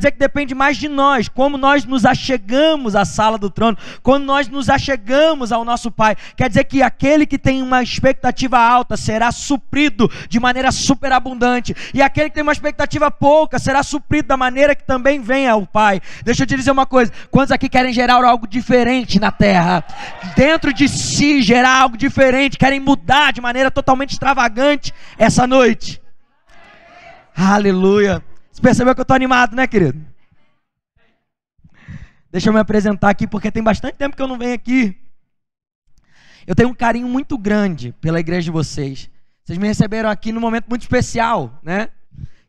dizer que depende mais de nós, como nós nos achegamos à sala do trono, quando nós nos achegamos ao nosso Pai. Quer dizer que aquele que tem uma expectativa alta será suprido de maneira superabundante, e aquele que tem uma expectativa pouca será suprido da maneira que também vem ao Pai. Deixa eu te dizer uma coisa: quantos aqui querem gerar algo diferente na terra? Dentro de si, gerar algo diferente, querem mudar de maneira totalmente extravagante essa noite? Aleluia! Você percebeu que eu estou animado, né, querido? Deixa eu me apresentar aqui, porque tem bastante tempo que eu não venho aqui. Eu tenho um carinho muito grande pela igreja de vocês. Vocês me receberam aqui num momento muito especial, né?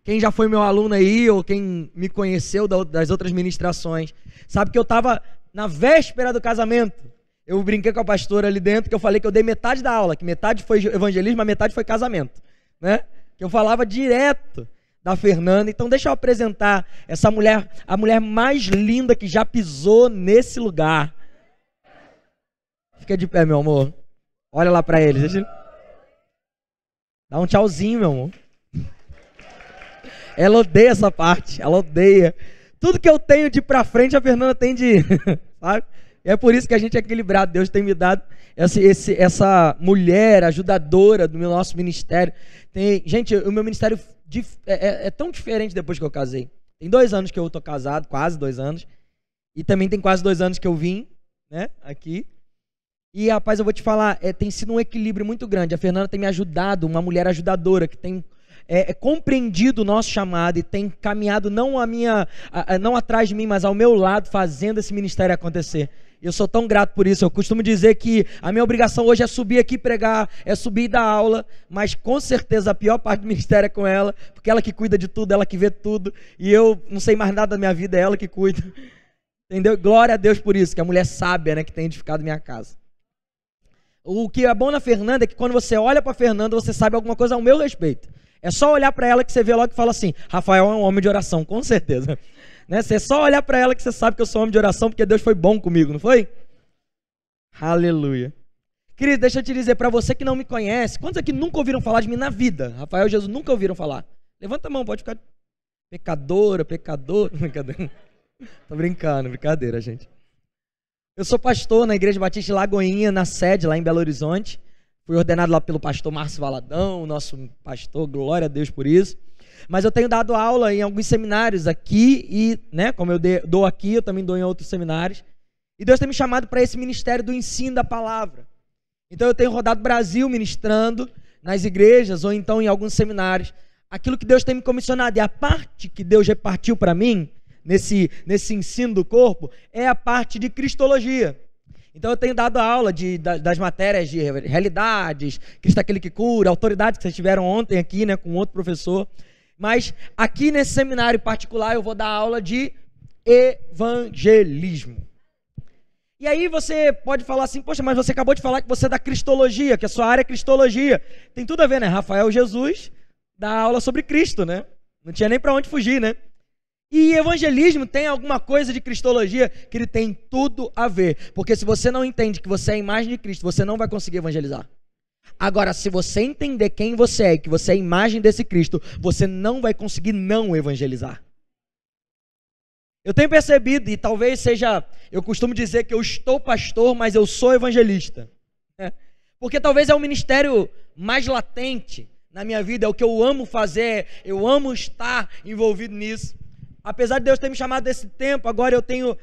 Quem já foi meu aluno aí, ou quem me conheceu das outras ministrações, sabe que eu estava na véspera do casamento. Eu brinquei com a pastora ali dentro, que eu falei que eu dei metade da aula, que metade foi evangelismo, a metade foi casamento, né? Que eu falava direto da Fernanda. Então deixa eu apresentar essa mulher, a mulher mais linda que já pisou nesse lugar. Fica de pé, meu amor. Olha lá pra eles. Dá um tchauzinho, meu amor. Ela odeia essa parte, ela odeia. Tudo que eu tenho de ir pra frente, a Fernanda tem de ir, sabe? É por isso que a gente é equilibrado. Deus tem me dado essa mulher ajudadora do nosso ministério. Gente, o meu ministério é tão diferente depois que eu casei. Tem 2 anos que eu estou casado, quase 2 anos. E também tem quase 2 anos que eu vim, né, aqui. E, rapaz, eu vou te falar, tem sido um equilíbrio muito grande. A Fernanda tem me ajudado, uma mulher ajudadora que tem compreendido o nosso chamado e tem caminhado não atrás de mim, mas ao meu lado, fazendo esse ministério acontecer. Eu sou tão grato por isso. Eu costumo dizer que a minha obrigação hoje é subir aqui pregar, é subir e dar aula, mas com certeza a pior parte do ministério é com ela, porque ela que cuida de tudo, ela que vê tudo, e eu não sei mais nada da minha vida, é ela que cuida. Entendeu? Glória a Deus por isso, que a mulher sábia, né, que tem edificado minha casa. O que é bom na Fernanda é que quando você olha para a Fernanda, você sabe alguma coisa ao meu respeito. É só olhar para ela que você vê logo e fala assim: Rafael é um homem de oração, com certeza. Né? Você só olhar para ela que você sabe que eu sou homem de oração, porque Deus foi bom comigo, não foi? Aleluia. Querido, deixa eu te dizer, para você que não me conhece, quantos aqui nunca ouviram falar de mim na vida? Rafael, Jesus, nunca ouviram falar? Levanta a mão, pode ficar. Pecador. Brincadeira. Tô brincando, brincadeira, gente. Eu sou pastor na Igreja Batista de Lagoinha, na sede lá em Belo Horizonte. Fui ordenado lá pelo pastor Márcio Valadão, nosso pastor, glória a Deus por isso. Mas eu tenho dado aula em alguns seminários aqui e, né, como eu dou aqui, eu também dou em outros seminários. E Deus tem me chamado para esse ministério do ensino da palavra. Então eu tenho rodado o Brasil ministrando nas igrejas ou então em alguns seminários. Aquilo que Deus tem me comissionado, e a parte que Deus repartiu para mim, nesse ensino do corpo, é a parte de cristologia. Então eu tenho dado aula das matérias de realidades, Cristo é aquele que cura, autoridade que vocês tiveram ontem aqui, né, com outro professor. Mas aqui nesse seminário particular eu vou dar aula de evangelismo. E aí você pode falar assim: poxa, mas você acabou de falar que você é da cristologia, que a sua área é cristologia. Tem tudo a ver, né? Rafael Jesus dá aula sobre Cristo, né? Não tinha nem para onde fugir, né? E evangelismo tem alguma coisa de cristologia que ele tem tudo a ver. Porque se você não entende que você é a imagem de Cristo, você não vai conseguir evangelizar. Agora, se você entender quem você é e que você é a imagem desse Cristo, você não vai conseguir não evangelizar. Eu tenho percebido, e talvez seja, eu costumo dizer que eu estou pastor, mas eu sou evangelista. Porque talvez é o ministério mais latente na minha vida, é o que eu amo fazer, eu amo estar envolvido nisso. Apesar de Deus ter me chamado desse tempo, agora eu tenho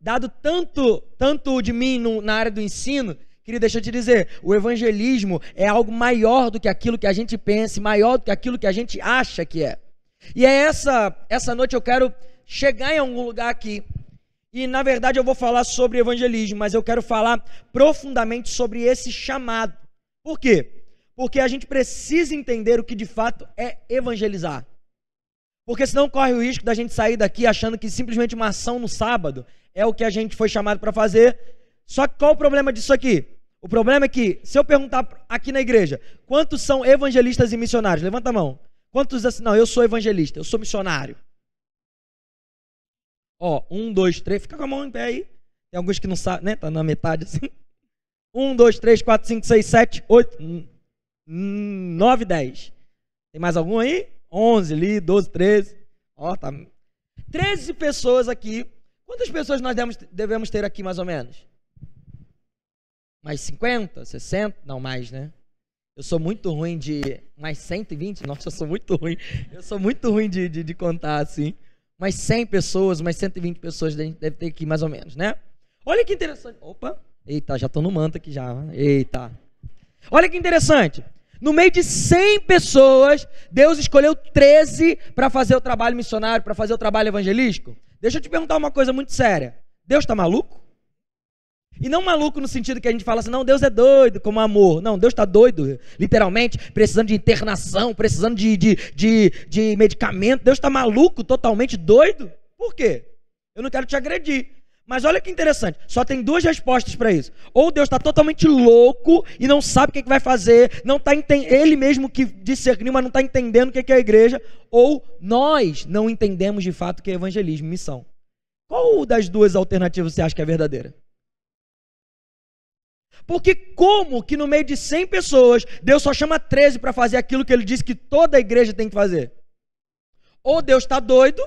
dado tanto de mim na área do ensino. Querido, deixa eu te dizer, o evangelismo é algo maior do que aquilo que a gente pensa, maior do que aquilo que a gente acha que é. E é essa noite eu quero chegar em algum lugar aqui, e na verdade eu vou falar sobre evangelismo, mas eu quero falar profundamente sobre esse chamado. Por quê? Porque a gente precisa entender o que de fato é evangelizar. Porque senão corre o risco da gente sair daqui achando que simplesmente uma ação no sábado é o que a gente foi chamado para fazer. Só que qual o problema disso aqui? O problema é que, se eu perguntar aqui na igreja, quantos são evangelistas e missionários? Levanta a mão. Quantos assim? Não, eu sou evangelista, eu sou missionário. Ó, 1, 2, 3, fica com a mão em pé aí. Tem alguns que não sabem, né? Tá na metade assim. 1, 2, 3, 4, 5, 6, 7, 8, 9, 10. Tem mais algum aí? 11 ali, 12, 13. Ó, tá. 13 pessoas aqui. Quantas pessoas nós devemos ter aqui, mais ou menos? Mais 50, 60? Não, mais, né? Eu sou muito ruim de... Mais 120? Nossa, eu sou muito ruim. Eu sou muito ruim de contar, assim. Mais 100 pessoas, mais 120 pessoas a gente deve ter aqui, mais ou menos, né? Olha que interessante. Opa! Eita, já estou no manto aqui já. Eita! Olha que interessante. No meio de 100 pessoas, Deus escolheu 13 para fazer o trabalho missionário, para fazer o trabalho evangelístico. Deixa eu te perguntar uma coisa muito séria. Deus está maluco? E não maluco no sentido que a gente fala assim, não, Deus é doido como amor. Não, Deus está doido, literalmente, precisando de internação, precisando de medicamento. Deus está maluco, totalmente doido? Por quê? Eu não quero te agredir. Mas olha que interessante, só tem duas respostas para isso. Ou Deus está totalmente louco e não sabe o que vai fazer, não tá ele mesmo que discerniu, mas não está entendendo o que é a igreja, ou nós não entendemos de fato o que é evangelismo, missão. Qual das duas alternativas você acha que é verdadeira? Porque como que no meio de 100 pessoas, Deus só chama 13 para fazer aquilo que ele disse que toda a igreja tem que fazer? Ou Deus está doido,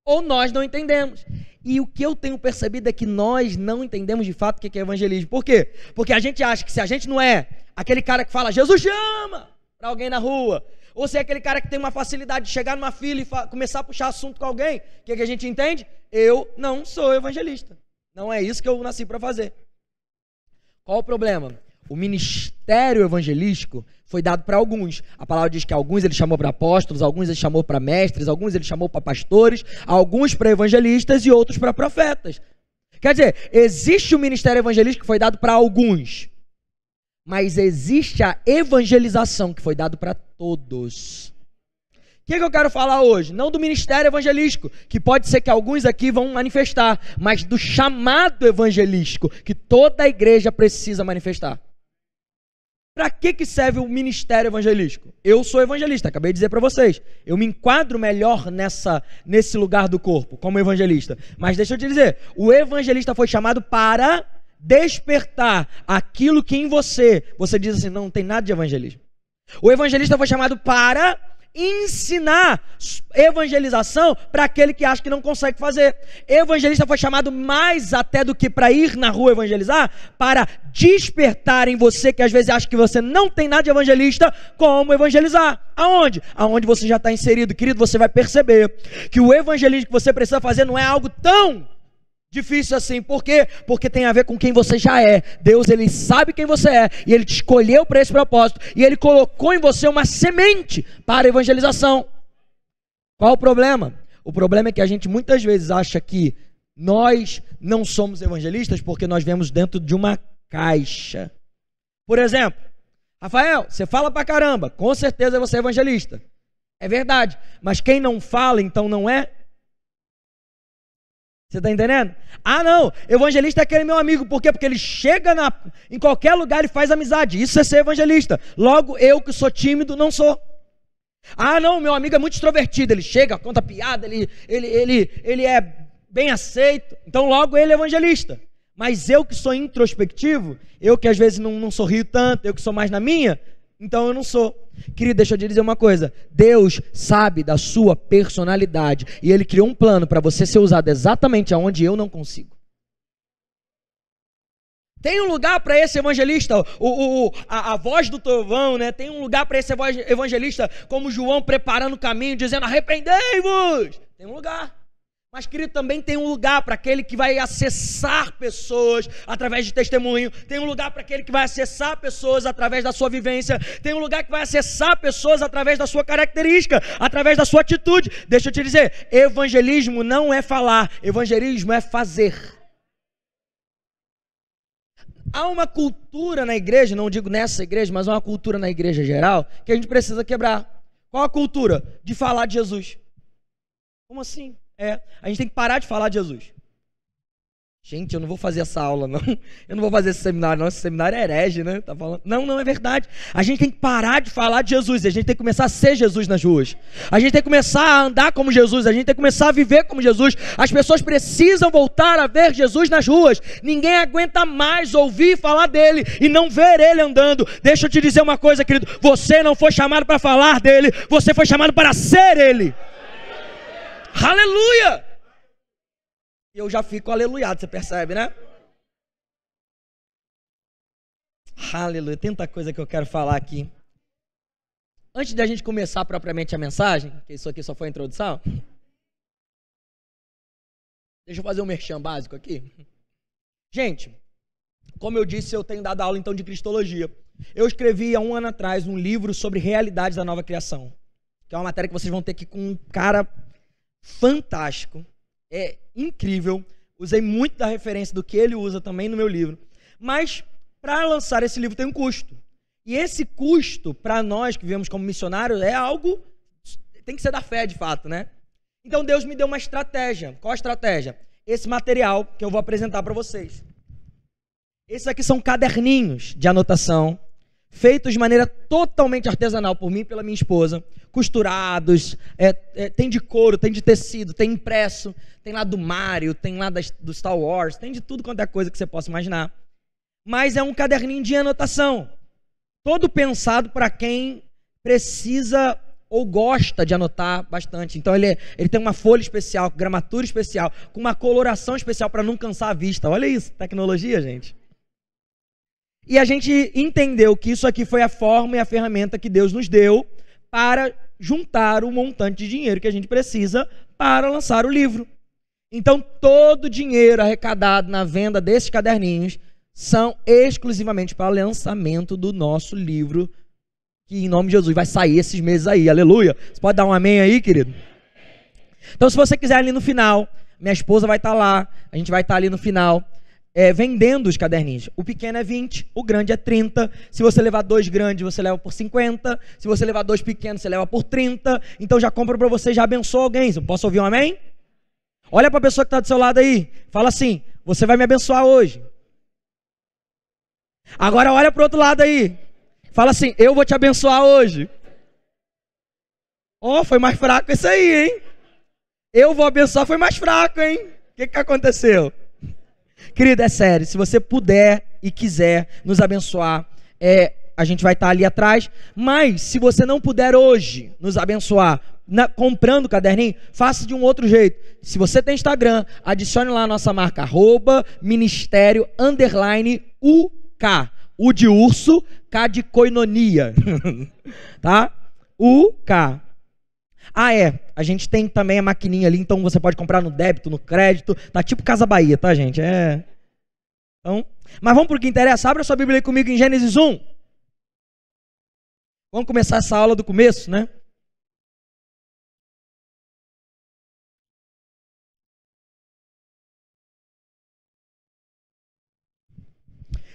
ou nós não entendemos. E o que eu tenho percebido é que nós não entendemos de fato o que é evangelismo. Por quê? Porque a gente acha que se a gente não é aquele cara que fala, Jesus chama, para alguém na rua, ou se é aquele cara que tem uma facilidade de chegar numa fila e começar a puxar assunto com alguém, o que a gente entende? Eu não sou evangelista. Não é isso que eu nasci para fazer. Qual o problema? O ministério evangelístico foi dado para alguns. A palavra diz que alguns ele chamou para apóstolos, alguns ele chamou para mestres, alguns ele chamou para pastores, alguns para evangelistas e outros para profetas. Quer dizer, existe o ministério evangelístico que foi dado para alguns, mas existe a evangelização que foi dado para todos. O que eu quero falar hoje? Não do ministério evangelístico, que pode ser que alguns aqui vão manifestar, mas do chamado evangelístico, que toda a igreja precisa manifestar. Para que serve o ministério evangelístico? Eu sou evangelista, acabei de dizer para vocês. Eu me enquadro melhor nesse lugar do corpo, como evangelista. Mas deixa eu te dizer, o evangelista foi chamado para despertar aquilo que em você diz assim, não tem nada de evangelismo. O evangelista foi chamado para ensinar evangelização para aquele que acha que não consegue fazer. Evangelista foi chamado mais até do que para ir na rua evangelizar, para despertar em você que às vezes acha que você não tem nada de evangelista, como evangelizar. Aonde? Aonde você já está inserido. Querido, você vai perceber que o evangelismo que você precisa fazer não é algo tão difícil assim. Por quê? Porque tem a ver com quem você já é. Deus, ele sabe quem você é e ele te escolheu para esse propósito e ele colocou em você uma semente para a evangelização. Qual o problema? O problema é que a gente muitas vezes acha que nós não somos evangelistas porque nós vemos dentro de uma caixa. Por exemplo, Rafael, você fala pra caramba, com certeza você é evangelista. É verdade, mas quem não fala então não é? Você está entendendo? Ah não, evangelista é aquele meu amigo. Por quê? Porque ele chega em qualquer lugar e faz amizade. Isso é ser evangelista. Logo, eu que sou tímido, não sou. Ah não, meu amigo é muito extrovertido. Ele chega, conta piada, ele é bem aceito. Então logo ele é evangelista. Mas eu que sou introspectivo, eu que às vezes não sorrio tanto, eu que sou mais na minha, então eu não sou. Querido, deixa eu te dizer uma coisa. Deus sabe da sua personalidade e Ele criou um plano para você ser usado exatamente aonde eu não consigo. Tem um lugar para esse evangelista, a voz do trovão, né? Tem um lugar para esse evangelista como João preparando o caminho, dizendo arrependei-vos. Tem um lugar. Mas, querido, também tem um lugar para aquele que vai acessar pessoas através de testemunho. Tem um lugar para aquele que vai acessar pessoas através da sua vivência. Tem um lugar que vai acessar pessoas através da sua característica, através da sua atitude. Deixa eu te dizer, evangelismo não é falar, evangelismo é fazer. Há uma cultura na igreja, não digo nessa igreja, mas uma cultura na igreja geral, que a gente precisa quebrar. Qual a cultura? De falar de Jesus. Como assim? A gente tem que parar de falar de Jesus. Gente, eu não vou fazer essa aula, não. Eu não vou fazer esse seminário, não. Esse seminário é herege, né? Tá falando? Não é verdade. A gente tem que parar de falar de Jesus. E a gente tem que começar a ser Jesus nas ruas. A gente tem que começar a andar como Jesus. A gente tem que começar a viver como Jesus. As pessoas precisam voltar a ver Jesus nas ruas. Ninguém aguenta mais ouvir falar dele e não ver ele andando. Deixa eu te dizer uma coisa, querido. Você não foi chamado para falar dele. Você foi chamado para ser ele. Aleluia! Eu já fico aleluiado, você percebe, né? Aleluia, tem tanta coisa que eu quero falar aqui. Antes de a gente começar propriamente a mensagem, que isso aqui só foi a introdução, deixa eu fazer um merchan básico aqui. Gente, como eu disse, eu tenho dado aula então de cristologia. Eu escrevi há um ano atrás um livro sobre realidades da nova criação, que é uma matéria que vocês vão ter aqui com um cara fantástico. É incrível. Usei muito da referência do que ele usa também no meu livro. Mas para lançar esse livro tem um custo. E esse custo, para nós que vivemos como missionários, é algo, tem que ser da fé de fato, né? Então Deus me deu uma estratégia. Qual a estratégia? Esse material que eu vou apresentar para vocês. Esses aqui são caderninhos de anotação, feitos de maneira totalmente artesanal por mim e pela minha esposa, costurados, tem de couro, tem de tecido, tem impresso, tem lá do Mario, tem lá do Star Wars, tem de tudo quanto é coisa que você possa imaginar. Mas é um caderninho de anotação, todo pensado para quem precisa ou gosta de anotar bastante. Então ele tem uma folha especial, gramatura especial, com uma coloração especial para não cansar a vista. Olha isso, tecnologia, gente. E a gente entendeu que isso aqui foi a forma e a ferramenta que Deus nos deu para juntar o montante de dinheiro que a gente precisa para lançar o livro. Então todo o dinheiro arrecadado na venda desses caderninhos são exclusivamente para o lançamento do nosso livro, que em nome de Jesus vai sair esses meses aí, aleluia. Você pode dar um amém aí, querido? Então se você quiser ali no final, minha esposa vai estar lá, a gente vai estar ali no final, vendendo os caderninhos. O pequeno é 20, o grande é 30. Se você levar 2 grandes, você leva por 50. Se você levar 2 pequenos, você leva por 30. Então já compra para você, já abençoa alguém. Posso ouvir um amém? Olha para a pessoa que está do seu lado aí. Fala assim, você vai me abençoar hoje. Agora olha para o outro lado aí. Fala assim, eu vou te abençoar hoje. Ó, foi mais fraco isso aí, hein? Eu vou abençoar foi mais fraco, hein? O que aconteceu? Querido, é sério, se você puder e quiser nos abençoar, a gente vai estar ali atrás, mas se você não puder hoje nos abençoar comprando o caderninho, faça de um outro jeito. Se você tem Instagram, adicione lá a nossa marca, @ministério_UK, U de urso, K de coinonia, tá? UK. A gente tem também a maquininha ali, então você pode comprar no débito, no crédito, tá tipo Casa Bahia, tá, gente? Então, mas vamos pro que interessa, abre a sua Bíblia aí comigo em Gênesis 1. Vamos começar essa aula do começo, né?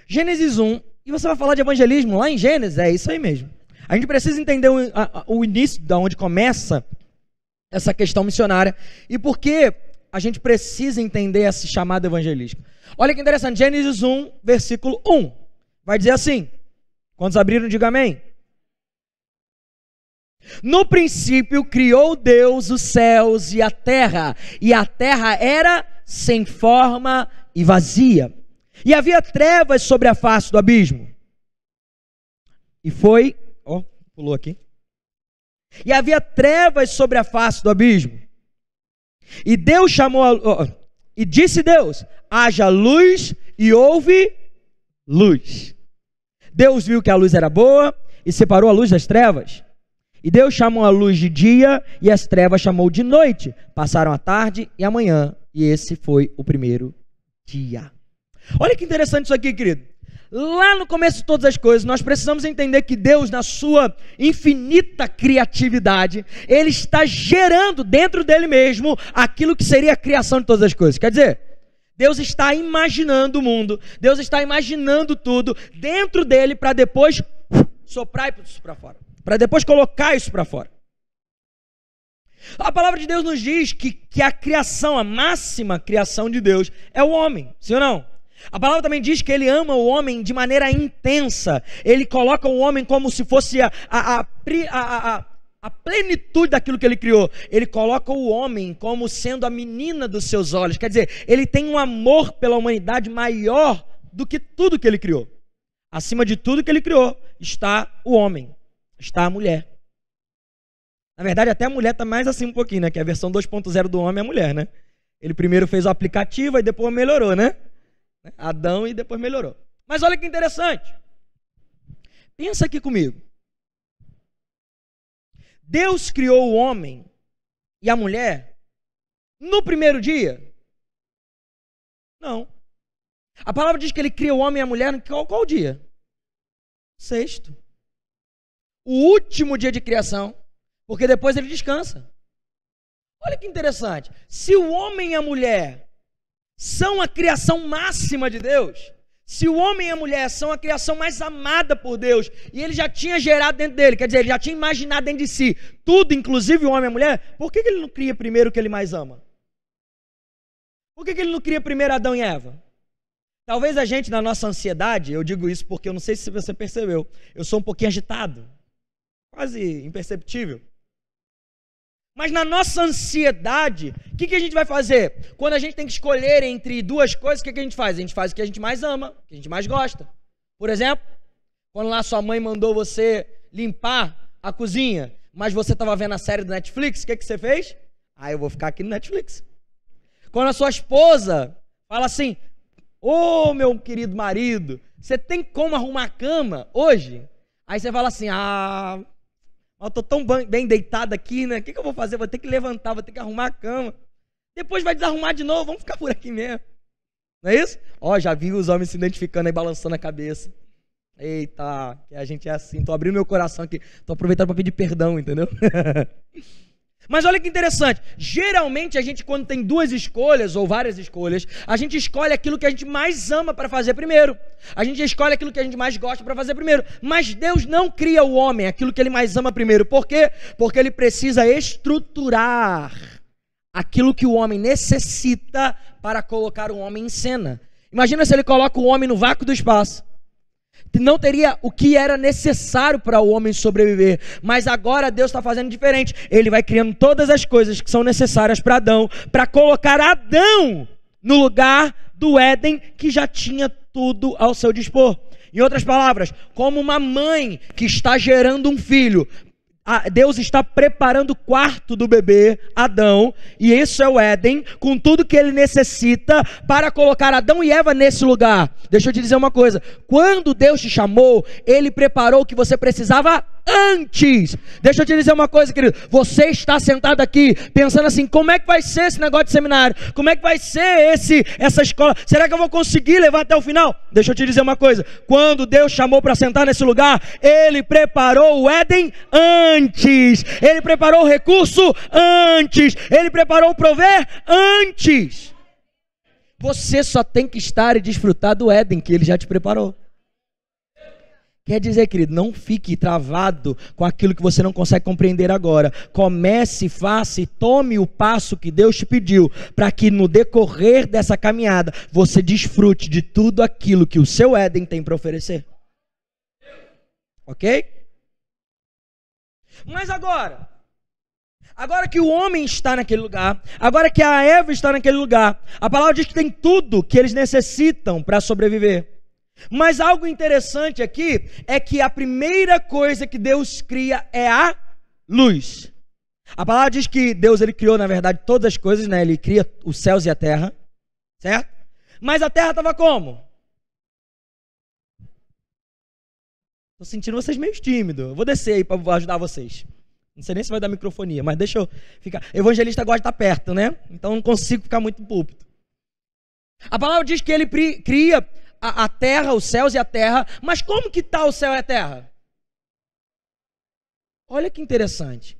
Gênesis 1, e você vai falar de evangelismo lá em Gênesis, é isso aí mesmo. A gente precisa entender o início, de onde começa essa questão missionária, e por que a gente precisa entender esse chamado evangelístico. Olha que interessante, Gênesis 1, versículo 1, vai dizer assim, quantos abriram, diga amém. No princípio criou Deus os céus e a terra era sem forma e vazia, e havia trevas sobre a face do abismo, e foi, pulou aqui, e havia trevas sobre a face do abismo, e Deus e disse Deus, haja luz, e houve luz. Deus viu que a luz era boa, e separou a luz das trevas, e Deus chamou a luz de dia, e as trevas chamou de noite. Passaram a tarde e a manhã, e esse foi o primeiro dia. Olha que interessante isso aqui, querido. Lá no começo de todas as coisas, nós precisamos entender que Deus, na sua infinita criatividade, Ele está gerando dentro dele mesmo aquilo que seria a criação de todas as coisas. Quer dizer, Deus está imaginando o mundo, Deus está imaginando tudo dentro dele para depois soprar isso para fora, para depois colocar isso para fora. A palavra de Deus nos diz que a criação, a máxima criação de Deus é o homem, sim ou não? A palavra também diz que Ele ama o homem de maneira intensa. Ele coloca o homem como se fosse a plenitude daquilo que Ele criou. Ele coloca o homem como sendo a menina dos seus olhos. Quer dizer, Ele tem um amor pela humanidade maior do que tudo que Ele criou. Acima de tudo que Ele criou está o homem, está a mulher. Na verdade, até a mulher tá mais assim um pouquinho, né? Que a versão 2.0 do homem é a mulher, né? Ele primeiro fez o aplicativo e depois melhorou, né? Adão e depois melhorou. Mas olha que interessante. Pensa aqui comigo. Deus criou o homem e a mulher no primeiro dia? Não. A palavra diz que ele cria o homem e a mulher em qual dia? Sexto. O último dia de criação, porque depois ele descansa. Olha que interessante. Se o homem e a mulher são a criação máxima de Deus, se o homem e a mulher são a criação mais amada por Deus, e ele já tinha gerado dentro dele, quer dizer, ele já tinha imaginado dentro de si tudo, inclusive o homem e a mulher, por que ele não cria primeiro o que ele mais ama? Por que ele não cria primeiro Adão e Eva? Talvez a gente, na nossa ansiedade, eu digo isso porque eu não sei se você percebeu, eu sou um pouquinho agitado, quase imperceptível. Mas na nossa ansiedade, o que a gente vai fazer? Quando a gente tem que escolher entre duas coisas, o que a gente faz? A gente faz o que a gente mais ama, o que a gente mais gosta. Por exemplo, quando lá sua mãe mandou você limpar a cozinha, mas você estava vendo a série do Netflix, o que você fez? Eu vou ficar aqui no Netflix. Quando a sua esposa fala assim, ô meu querido marido, você tem como arrumar a cama hoje? Aí você fala assim, eu estou tão bem deitado aqui, né? O que eu vou fazer? Vou ter que levantar, vou ter que arrumar a cama. Depois vai desarrumar de novo, vamos ficar por aqui mesmo. Não é isso? Já vi os homens se identificando aí, balançando a cabeça. Eita, que a gente é assim. Estou abrindo meu coração aqui. Estou aproveitando para pedir perdão, entendeu? Mas olha que interessante. Geralmente a gente, quando tem duas escolhas ou várias escolhas, a gente escolhe aquilo que a gente mais ama para fazer primeiro. A gente escolhe aquilo que a gente mais gosta para fazer primeiro. Mas Deus não cria o homem aquilo que ele mais ama primeiro. Por quê? Porque ele precisa estruturar aquilo que o homem necessita para colocar o homem em cena. Imagina se ele coloca o homem no vácuo do espaço. Não teria o que era necessário para o homem sobreviver, mas agora Deus está fazendo diferente. Ele vai criando todas as coisas que são necessárias para Adão, para colocar Adão no lugar do Éden, que já tinha tudo ao seu dispor. Em outras palavras, como uma mãe que está gerando um filho, Deus está preparando o quarto do bebê, Adão, e isso é o Éden, com tudo que ele necessita para colocar Adão e Eva nesse lugar. Deixa eu te dizer uma coisa, quando Deus te chamou, ele preparou o que você precisava antes. Deixa eu te dizer uma coisa, querido, você está sentado aqui pensando assim, como é que vai ser esse negócio de seminário? Como é que vai ser essa escola? Será que eu vou conseguir levar até o final? Deixa eu te dizer uma coisa, quando Deus chamou para sentar nesse lugar, ele preparou o Éden antes, ele preparou o recurso antes, ele preparou o prover antes. Você só tem que estar e desfrutar do Éden que ele já te preparou. Quer dizer, querido, não fique travado com aquilo que você não consegue compreender agora. Comece, faça e tome o passo que Deus te pediu, para que no decorrer dessa caminhada, você desfrute de tudo aquilo que o seu Éden tem para oferecer. Ok? Mas agora que o homem está naquele lugar, agora que a Eva está naquele lugar, a palavra diz que tem tudo que eles necessitam para sobreviver. Mas algo interessante aqui é que a primeira coisa que Deus cria é a luz. A palavra diz que Deus ele criou, na verdade, todas as coisas, né? Ele cria os céus e a terra, certo? Mas a terra estava como? Estou sentindo vocês meio tímidos. Eu vou descer aí para ajudar vocês. Não sei nem se vai dar microfonia, mas deixa eu ficar. Evangelista gosta de estar perto, né? Então não consigo ficar muito no púlpito. A palavra diz que ele cria a terra, os céus e a terra, mas como que está o céu e a terra? Olha que interessante.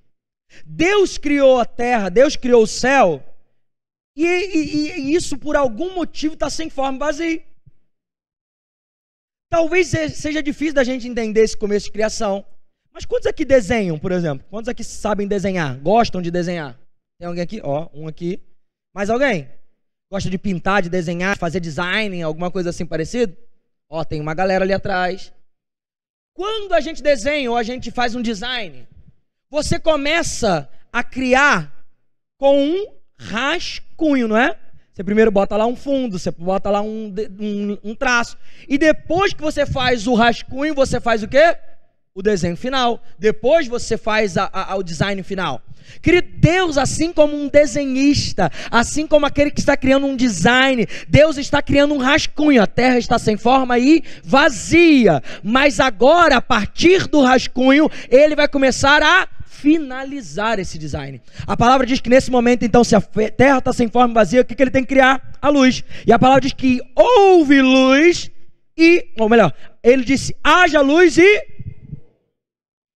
Deus criou a terra, Deus criou o céu, e isso por algum motivo está sem forma, vazio. Talvez seja difícil da gente entender esse começo de criação, mas quantos aqui desenham, por exemplo? Quantos aqui sabem desenhar, gostam de desenhar? Tem alguém aqui? Um aqui. Mais alguém? Gosta de pintar, de desenhar, fazer design, alguma coisa assim parecida? Tem uma galera ali atrás. Quando a gente desenha ou a gente faz um design, você começa a criar com um rascunho, não é? Você primeiro bota lá um fundo, você bota lá um traço. E depois que você faz o rascunho, você faz o quê? o desenho final, depois você faz o design final. Querido, Deus, assim como um desenhista, assim como aquele que está criando um design, Deus está criando um rascunho. A terra está sem forma e vazia, mas agora, a partir do rascunho, ele vai começar a finalizar esse design. A palavra diz que nesse momento, então, se a terra está sem forma e vazia, o que ele tem que criar? A luz. E a palavra diz que houve luz ou melhor, ele disse, haja luz e...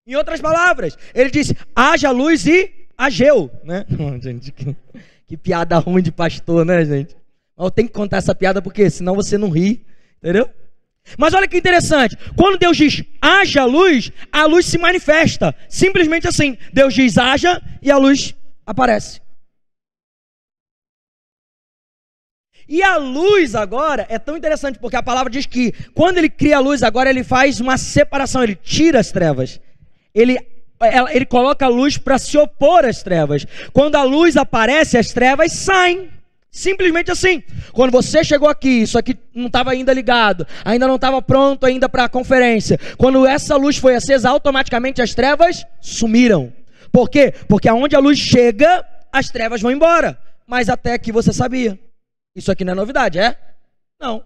Em outras palavras, ele disse, haja luz e ageu, né? Gente, que piada ruim de pastor, né, gente? Eu tenho que contar essa piada porque senão você não ri, entendeu? Mas olha que interessante, quando Deus diz haja luz, a luz se manifesta, simplesmente assim. Deus diz haja e a luz aparece. E a luz agora é tão interessante porque a palavra diz que quando ele cria a luz, agora ele faz uma separação, ele tira as trevas. Ele coloca a luz para se opor às trevas. Quando a luz aparece, as trevas saem. Simplesmente assim. Quando você chegou aqui, isso aqui não estava ainda ligado, ainda não estava pronto ainda para a conferência. Quando essa luz foi acesa, automaticamente as trevas sumiram. Por quê? Porque aonde a luz chega, as trevas vão embora. Mas até aqui você sabia. Isso aqui não é novidade, é? Não.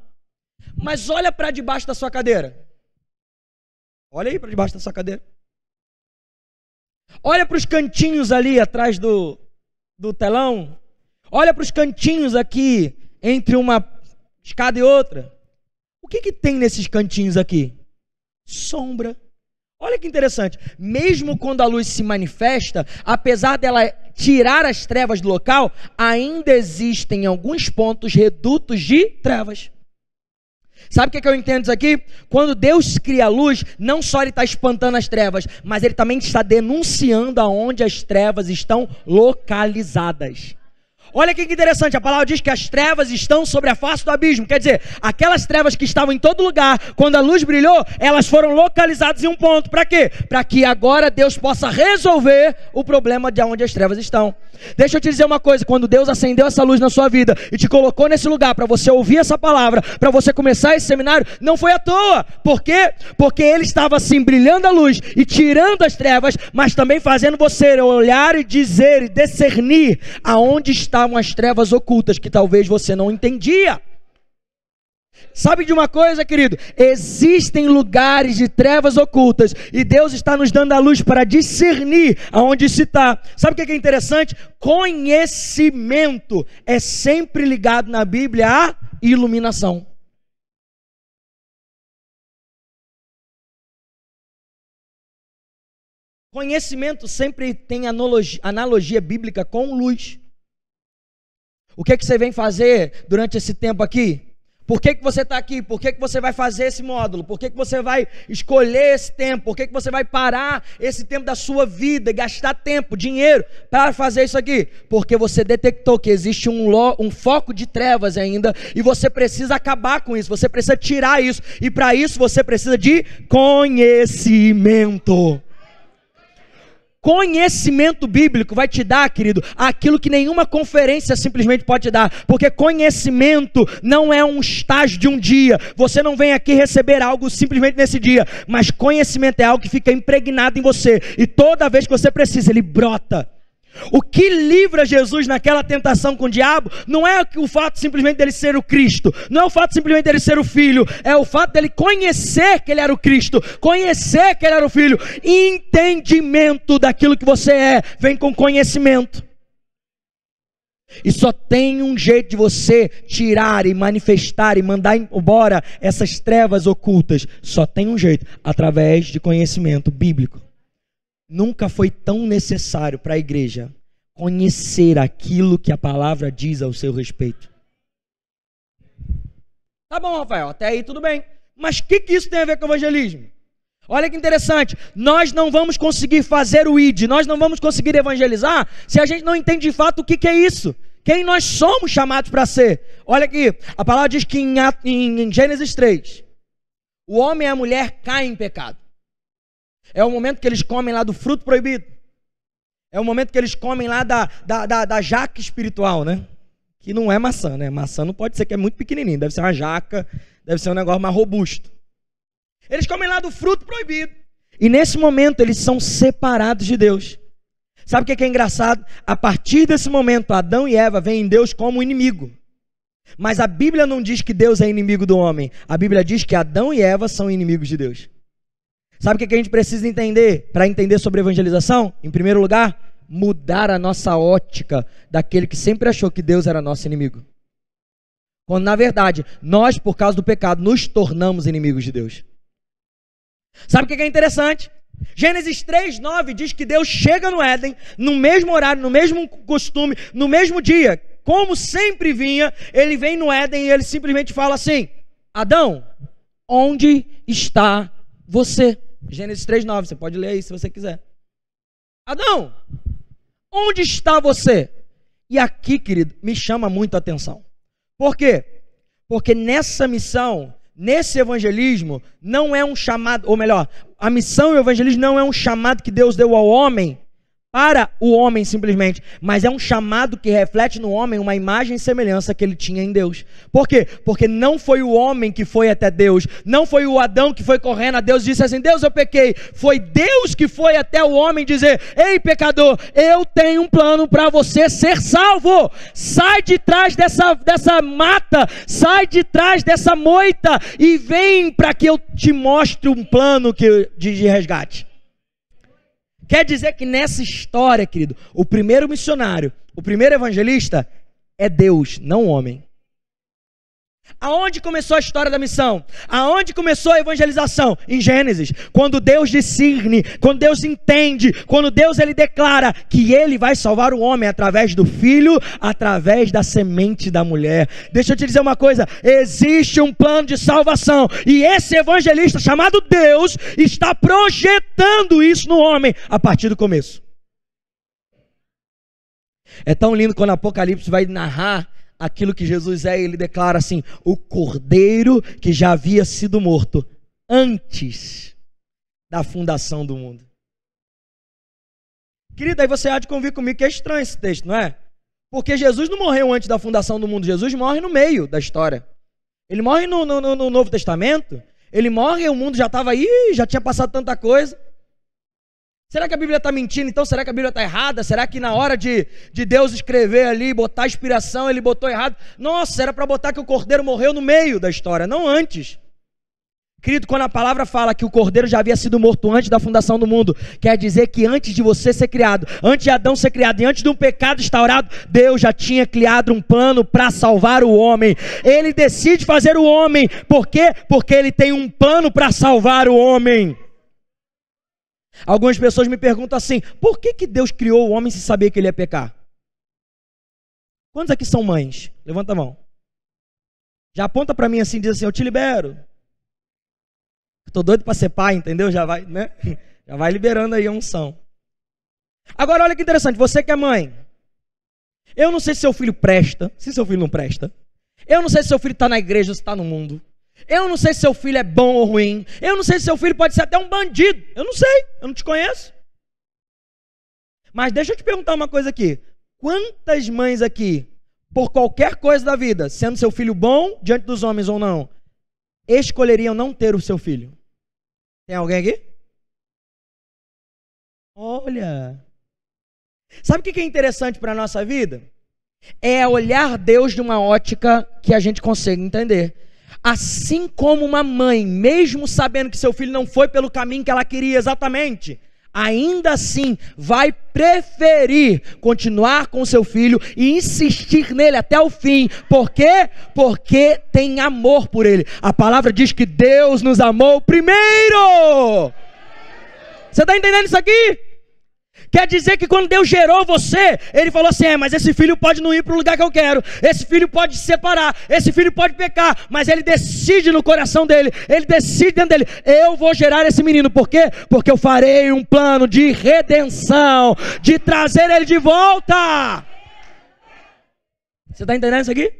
Mas olha para debaixo da sua cadeira. Olha aí para debaixo da sua cadeira. Olha para os cantinhos ali atrás do telão. Olha para os cantinhos aqui, entre uma escada e outra. O que tem nesses cantinhos aqui? Sombra. Olha que interessante. Mesmo quando a luz se manifesta, apesar dela tirar as trevas do local, ainda existem em alguns pontos redutos de trevas. Sabe o que eu entendo isso aqui? Quando Deus cria a luz, não só Ele está espantando as trevas, mas Ele também está denunciando aonde as trevas estão localizadas. Olha que interessante, a palavra diz que as trevas estão sobre a face do abismo. Quer dizer, aquelas trevas que estavam em todo lugar, quando a luz brilhou, elas foram localizadas em um ponto. Para quê? Para que agora Deus possa resolver o problema de onde as trevas estão. Deixa eu te dizer uma coisa, quando Deus acendeu essa luz na sua vida e te colocou nesse lugar para você ouvir essa palavra, para você começar esse seminário, não foi à toa. Por quê? Porque Ele estava assim brilhando a luz e tirando as trevas, mas também fazendo você olhar e dizer e discernir aonde estavam as trevas ocultas que talvez você não entendia. Sabe de uma coisa, querido? Existem lugares de trevas ocultas e Deus está nos dando a luz para discernir aonde se está. Sabe o que é interessante? Conhecimento é sempre ligado na Bíblia à iluminação. Conhecimento sempre tem analogia bíblica com luz. O que você vem fazer durante esse tempo aqui? Por que você está aqui? Por que você vai fazer esse módulo? Por que você vai escolher esse tempo? Por que você vai parar esse tempo da sua vida, gastar tempo, dinheiro para fazer isso aqui? Porque você detectou que existe um foco de trevas ainda e você precisa acabar com isso, você precisa tirar isso. E para isso você precisa de conhecimento. Conhecimento bíblico vai te dar, querido, aquilo que nenhuma conferência simplesmente pode te dar, porque conhecimento não é um estágio de um dia, você não vem aqui receber algo simplesmente nesse dia, mas conhecimento é algo que fica impregnado em você, e toda vez que você precisa, ele brota. O que livra Jesus naquela tentação com o diabo não é o fato simplesmente dele ser o Cristo, não é o fato simplesmente dele ser o Filho, é o fato dele conhecer que ele era o Cristo, conhecer que ele era o Filho. Entendimento daquilo que você é vem com conhecimento. E só tem um jeito de você tirar e manifestar e mandar embora essas trevas ocultas. Só tem um jeito, através de conhecimento bíblico. Nunca foi tão necessário para a igreja conhecer aquilo que a palavra diz ao seu respeito. Tá bom, Rafael, até aí tudo bem. Mas o que isso tem a ver com evangelismo? Olha que interessante, nós não vamos conseguir fazer o ID, nós não vamos conseguir evangelizar se a gente não entende de fato o que é isso. Quem nós somos chamados para ser. Olha aqui, a palavra diz que em Gênesis 3, o homem e a mulher caem em pecado. É o momento que eles comem lá do fruto proibido. É o momento que eles comem lá da jaca espiritual, né? Que não é maçã, né? Maçã não pode ser, que é muito pequenininho. Deve ser uma jaca, deve ser um negócio mais robusto. Eles comem lá do fruto proibido. E nesse momento eles são separados de Deus. Sabe o que é engraçado? A partir desse momento, Adão e Eva veem Deus como inimigo. Mas a Bíblia não diz que Deus é inimigo do homem. A Bíblia diz que Adão e Eva são inimigos de Deus. Sabe o que a gente precisa entender para entender sobre evangelização? Em primeiro lugar, mudar a nossa ótica daquele que sempre achou que Deus era nosso inimigo. Quando na verdade, nós por causa do pecado nos tornamos inimigos de Deus. Sabe o que é interessante? Gênesis 3:9 diz que Deus chega no Éden, no mesmo horário, no mesmo costume, no mesmo dia, como sempre vinha. Ele vem no Éden e ele simplesmente fala assim: Adão, onde está você? Gênesis 3:9, você pode ler aí se você quiser. Adão, onde está você? E aqui, querido, me chama muito a atenção. Por quê? Porque nessa missão, nesse evangelismo, não é um chamado, ou melhor, a missão e o evangelismo não é um chamado que Deus deu ao homem, para o homem simplesmente, mas é um chamado que reflete no homem uma imagem e semelhança que ele tinha em Deus. Por quê? Porque não foi o homem que foi até Deus, não foi o Adão que foi correndo a Deus e disse assim: Deus, eu pequei. Foi Deus que foi até o homem dizer: ei, pecador, eu tenho um plano para você ser salvo. Sai de trás dessa mata, sai de trás dessa moita e vem para que eu te mostre um plano de resgate. Quer dizer que nessa história, querido, o primeiro missionário, o primeiro evangelista é Deus, não o homem. Aonde começou a história da missão? Aonde começou a evangelização? Em Gênesis, quando Deus discerne, quando Deus entende, quando Deus ele declara que ele vai salvar o homem através do filho, através da semente da mulher. Deixa eu te dizer uma coisa, existe um plano de salvação e esse evangelista chamado Deus está projetando isso no homem a partir do começo. É tão lindo quando Apocalipse vai narrar aquilo que Jesus é, ele declara assim: o cordeiro que já havia sido morto antes da fundação do mundo. Querido, aí você há de convir comigo que é estranho esse texto, não é? Porque Jesus não morreu antes da fundação do mundo, Jesus morre no meio da história. Ele morre no Novo Testamento, ele morre e o mundo já estava aí, já tinha passado tanta coisa. Será que a Bíblia está mentindo então? Será que a Bíblia está errada? Será que na hora de Deus escrever ali, botar inspiração, ele botou errado? Nossa, era para botar que o cordeiro morreu no meio da história, não antes. Querido, quando a palavra fala que o cordeiro já havia sido morto antes da fundação do mundo, quer dizer que antes de você ser criado, antes de Adão ser criado e antes de um pecado instaurado, Deus já tinha criado um plano para salvar o homem. Ele decide fazer o homem. Por quê? Porque ele tem um plano para salvar o homem. Algumas pessoas me perguntam assim: por que Deus criou o homem se sabia que ele ia pecar? Quantos aqui são mães? Levanta a mão. Já aponta para mim assim e diz assim: eu te libero. Estou doido para ser pai, entendeu? Já vai, né? Já vai liberando aí a unção. Agora olha que interessante, você que é mãe, eu não sei se seu filho presta, se seu filho não presta. Eu não sei se seu filho está na igreja ou se está no mundo. Eu não sei se seu filho é bom ou ruim. Eu não sei se seu filho pode ser até um bandido. Eu não sei, eu não te conheço. Mas deixa eu te perguntar uma coisa aqui. Quantas mães aqui, por qualquer coisa da vida, sendo seu filho bom diante dos homens ou não, escolheriam não ter o seu filho? Tem alguém aqui? Olha. Sabe o que é interessante para a nossa vida? É olhar Deus de uma ótica que a gente consegue entender. Assim como uma mãe, mesmo sabendo que seu filho não foi pelo caminho que ela queria exatamente, ainda assim vai preferir continuar com seu filho e insistir nele até o fim. Por quê? Porque tem amor por ele. A palavra diz que Deus nos amou primeiro. Você está entendendo isso aqui? Quer dizer que quando Deus gerou você, Ele falou assim: mas esse filho pode não ir para o lugar que eu quero, esse filho pode se separar, esse filho pode pecar, mas Ele decide no coração dele, Ele decide dentro dele: eu vou gerar esse menino. Por quê? Porque eu farei um plano de redenção, de trazer ele de volta. Você está entendendo isso aqui?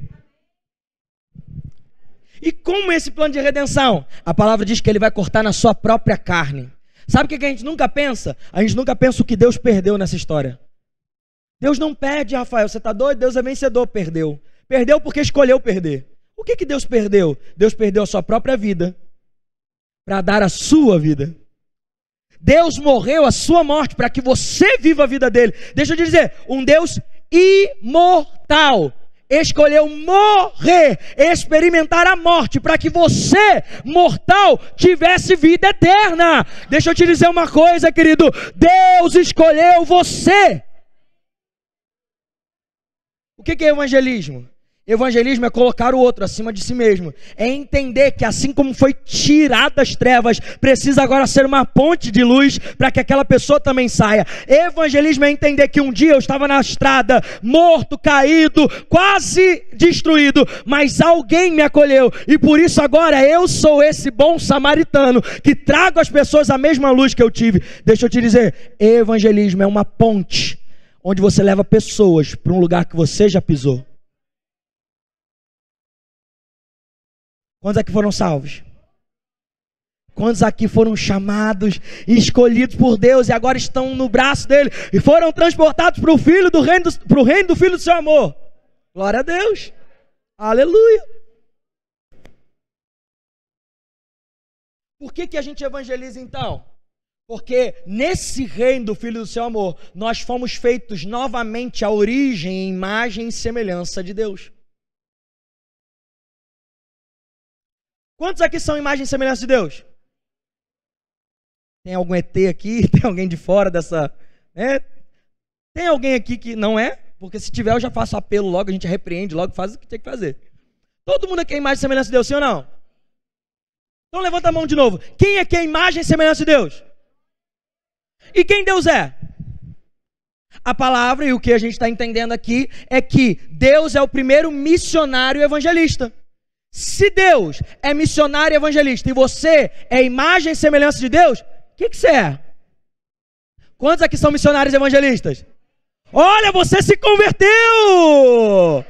E como esse plano de redenção? A palavra diz que Ele vai cortar na sua própria carne. Sabe o que a gente nunca pensa? A gente nunca pensa o que Deus perdeu nessa história. Deus não perde, Rafael. Você está doido? Deus é vencedor. Perdeu. Perdeu porque escolheu perder. O que Deus perdeu? Deus perdeu a sua própria vida para dar a sua vida. Deus morreu a sua morte para que você viva a vida dele. Deixa eu te dizer, um Deus imortal escolheu morrer, experimentar a morte, para que você, mortal, tivesse vida eterna. Deixa eu te dizer uma coisa, querido, Deus escolheu você. O que é evangelismo? Evangelismo é colocar o outro acima de si mesmo. É entender que assim como foi tirada as trevas, precisa agora ser uma ponte de luz para que aquela pessoa também saia. Evangelismo é entender que um dia eu estava na estrada, morto, caído, quase destruído, mas alguém me acolheu. E por isso agora eu sou esse bom samaritano que trago às pessoas a mesma luz que eu tive. Deixa eu te dizer, evangelismo é uma ponte onde você leva pessoas para um lugar que você já pisou. Quantos aqui foram salvos? Quantos aqui foram chamados e escolhidos por Deus e agora estão no braço dele e foram transportados para o reino do Filho do seu amor? Glória a Deus. Aleluia. Por que a gente evangeliza então? Porque nesse reino do Filho do seu amor, nós fomos feitos novamente à origem, imagem e semelhança de Deus. Quantos aqui são imagem e semelhança de Deus? Tem algum ET aqui? Tem alguém de fora dessa... Tem alguém aqui que não é? Porque se tiver eu já faço apelo logo, a gente repreende logo, faz o que tem que fazer. Todo mundo aqui é imagem e semelhança de Deus, sim ou não? Então levanta a mão de novo. Quem aqui é imagem e semelhança de Deus? E quem Deus é? A palavra e o que a gente está entendendo aqui é que Deus é o primeiro missionário evangelista. Se Deus é missionário e evangelista e você é imagem e semelhança de Deus, o que você é? Quantos aqui são missionários e evangelistas? Olha, você se converteu!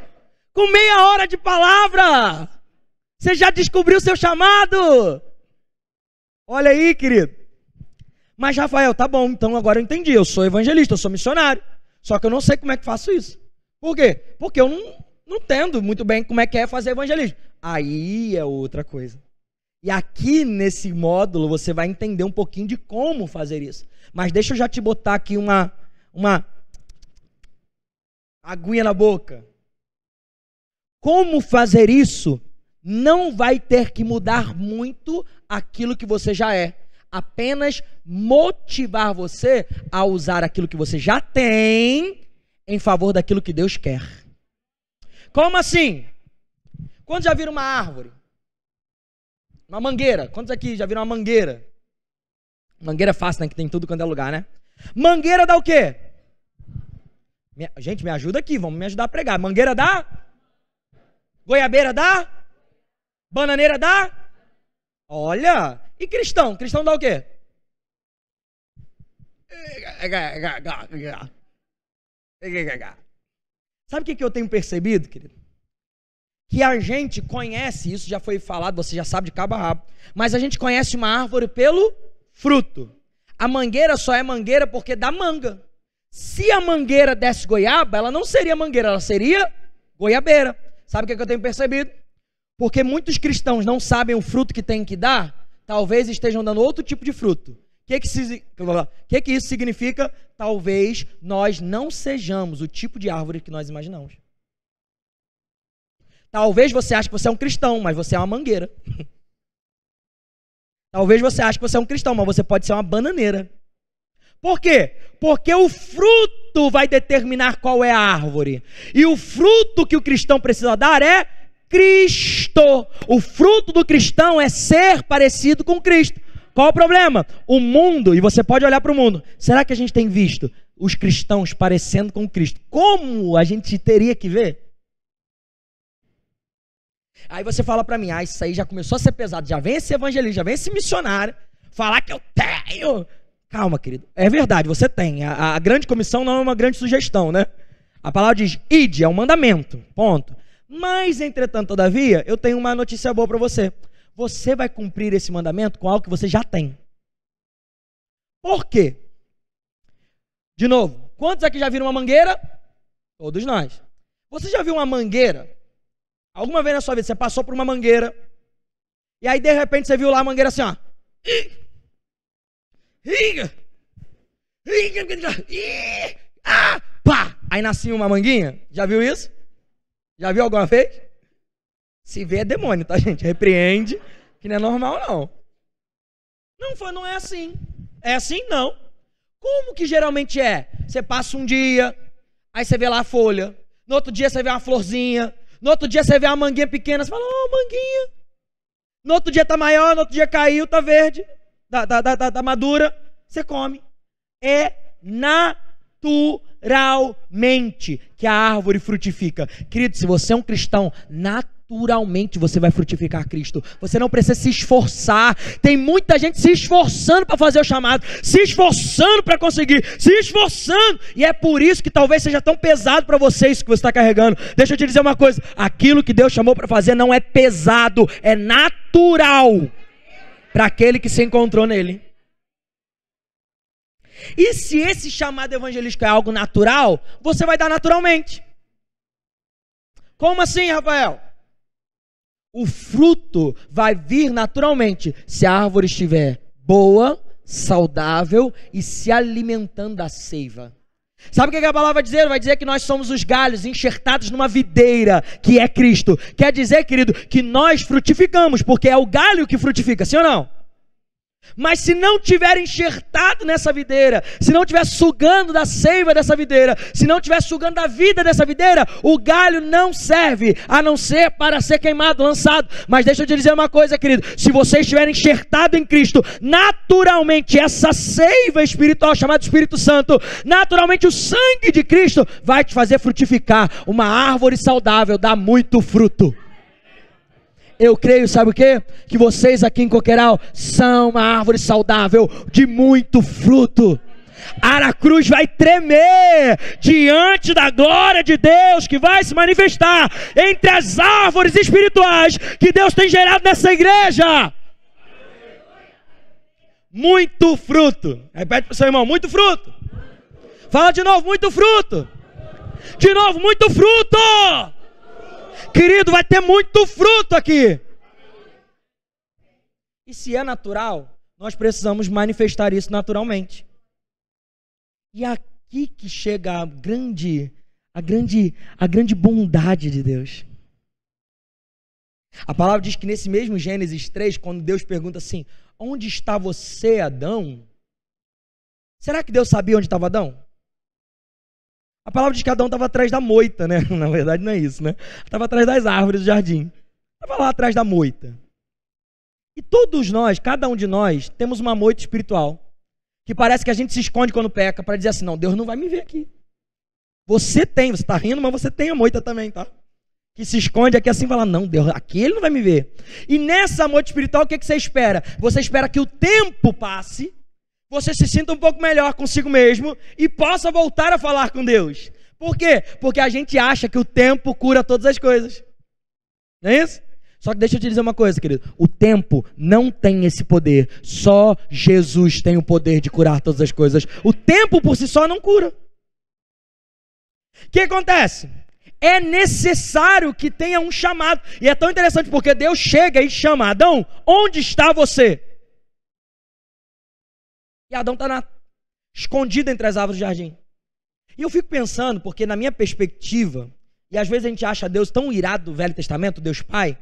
Com meia hora de palavra! Você já descobriu o seu chamado! Olha aí, querido. Mas Rafael, tá bom, então agora eu entendi, eu sou evangelista, eu sou missionário. Só que eu não sei como é que faço isso. Por quê? Porque eu não entendo muito bem como é que é fazer evangelismo. Aí é outra coisa. E aqui nesse módulo você vai entender um pouquinho de como fazer isso. Mas deixa eu já te botar aqui uma aguinha na boca. Como fazer isso não vai ter que mudar muito aquilo que você já é. Apenas motivar você a usar aquilo que você já tem em favor daquilo que Deus quer. Como assim? Quantos já viram uma árvore? Uma mangueira. Quantos aqui já viram uma mangueira? Mangueira é fácil, né? Que tem tudo quanto é lugar, né? Mangueira dá o quê? Gente, me ajuda aqui. Vamos me ajudar a pregar. Mangueira dá? Goiabeira dá? Bananeira dá? Olha. E cristão? Cristão dá o quê? Sabe o que eu tenho percebido, querido? Que a gente conhece, isso já foi falado, você já sabe de cabo a rabo, mas a gente conhece uma árvore pelo fruto. A mangueira só é mangueira porque dá manga. Se a mangueira desse goiaba, ela não seria mangueira, ela seria goiabeira. Sabe o que eu tenho percebido? Porque muitos cristãos não sabem o fruto que tem que dar, talvez estejam dando outro tipo de fruto. O que isso significa? Talvez nós não sejamos o tipo de árvore que nós imaginamos. Talvez você ache que você é um cristão, mas você é uma mangueira. Talvez você ache que você é um cristão, mas você pode ser uma bananeira. Por quê? Porque o fruto vai determinar qual é a árvore. E o fruto que o cristão precisa dar é Cristo. O fruto do cristão é ser parecido com Cristo. Qual o problema? O mundo, e você pode olhar para o mundo, será que a gente tem visto os cristãos parecendo com Cristo? Como a gente teria que ver? Aí você fala para mim, isso aí já começou a ser pesado, já vem esse evangelista, já vem esse missionário, falar que eu tenho. Calma, querido, é verdade, você tem. A grande comissão não é uma grande sugestão, né? A palavra diz, ide, é um mandamento, ponto. Mas, entretanto, todavia, eu tenho uma notícia boa para você. Você vai cumprir esse mandamento com algo que você já tem. Por quê? De novo, quantos aqui já viram uma mangueira? Todos nós. Você já viu uma mangueira? Alguma vez na sua vida você passou por uma mangueira e aí de repente você viu lá a mangueira assim, ó. Pá! Aí nascia uma manguinha. Já viu isso? Já viu alguma vez? Se vê é demônio, tá, gente? Repreende, que não é normal, não. Não é assim. É assim, não. Como que geralmente é? Você passa um dia, aí você vê lá a folha. No outro dia você vê uma florzinha. No outro dia você vê uma manguinha pequena. Você fala, manguinha. No outro dia tá maior, no outro dia caiu, tá verde. Tá madura. Você come. É naturalmente que a árvore frutifica. Querido, se você é um cristão, naturalmente você vai frutificar Cristo. Você não precisa se esforçar. Tem muita gente se esforçando para fazer o chamado, se esforçando para conseguir, se esforçando. E é por isso que talvez seja tão pesado para você isso que você está carregando. Deixa eu te dizer uma coisa. Aquilo que Deus chamou para fazer não é pesado, é natural para aquele que se encontrou nele. E se esse chamado evangelístico é algo natural, você vai dar naturalmente. Como assim, Rafael? O fruto vai vir naturalmente se a árvore estiver boa, saudável e se alimentando da seiva. Sabe o que a palavra vai dizer? Vai dizer que nós somos os galhos enxertados numa videira, que é Cristo. Quer dizer, querido, que nós frutificamos, porque é o galho que frutifica, sim ou não? Mas se não tiver enxertado nessa videira, se não tiver sugando da seiva dessa videira, se não tiver sugando da vida dessa videira, o galho não serve, a não ser para ser queimado, lançado. Mas deixa eu te dizer uma coisa, querido, se você estiver enxertado em Cristo, naturalmente essa seiva espiritual chamada Espírito Santo, naturalmente o sangue de Cristo vai te fazer frutificar. Uma árvore saudável dá muito fruto. Eu creio, sabe o quê? Que vocês aqui em Coqueiral são uma árvore saudável de muito fruto. Aracruz vai tremer diante da glória de Deus que vai se manifestar entre as árvores espirituais que Deus tem gerado nessa igreja. Muito fruto. Repete para o seu irmão, muito fruto. Fala de novo, muito fruto. De novo, muito fruto. Querido, vai ter muito fruto aqui. E se é natural, nós precisamos manifestar isso naturalmente. E aqui que chega a grande bondade de Deus. A palavra diz que nesse mesmo Gênesis 3, quando Deus pergunta assim, onde está você, Adão? Será que Deus sabia onde estava Adão? A palavra diz que Adão estava atrás da moita, né? Na verdade não é isso, né? Estava atrás das árvores do jardim. Estava lá atrás da moita. E todos nós, cada um de nós, temos uma moita espiritual. Que parece que a gente se esconde quando peca, para dizer assim, não, Deus não vai me ver aqui. Você está rindo, mas você tem a moita também, tá? Que se esconde aqui assim e fala, não, Deus, aqui ele não vai me ver. E nessa moita espiritual, o que você espera? Você espera que o tempo passe, você se sinta um pouco melhor consigo mesmo e possa voltar a falar com Deus. Por quê? Porque a gente acha que o tempo cura todas as coisas. Não é isso? Só que deixa eu te dizer uma coisa, querido. O tempo não tem esse poder. Só Jesus tem o poder de curar todas as coisas. O tempo por si só não cura. O que acontece? É necessário que tenha um chamado. E é tão interessante porque Deus chega e chama Adão, onde está você? E Adão está escondido entre as árvores do jardim. E eu fico pensando, porque na minha perspectiva, e às vezes a gente acha Deus tão irado do Velho Testamento, Deus Pai,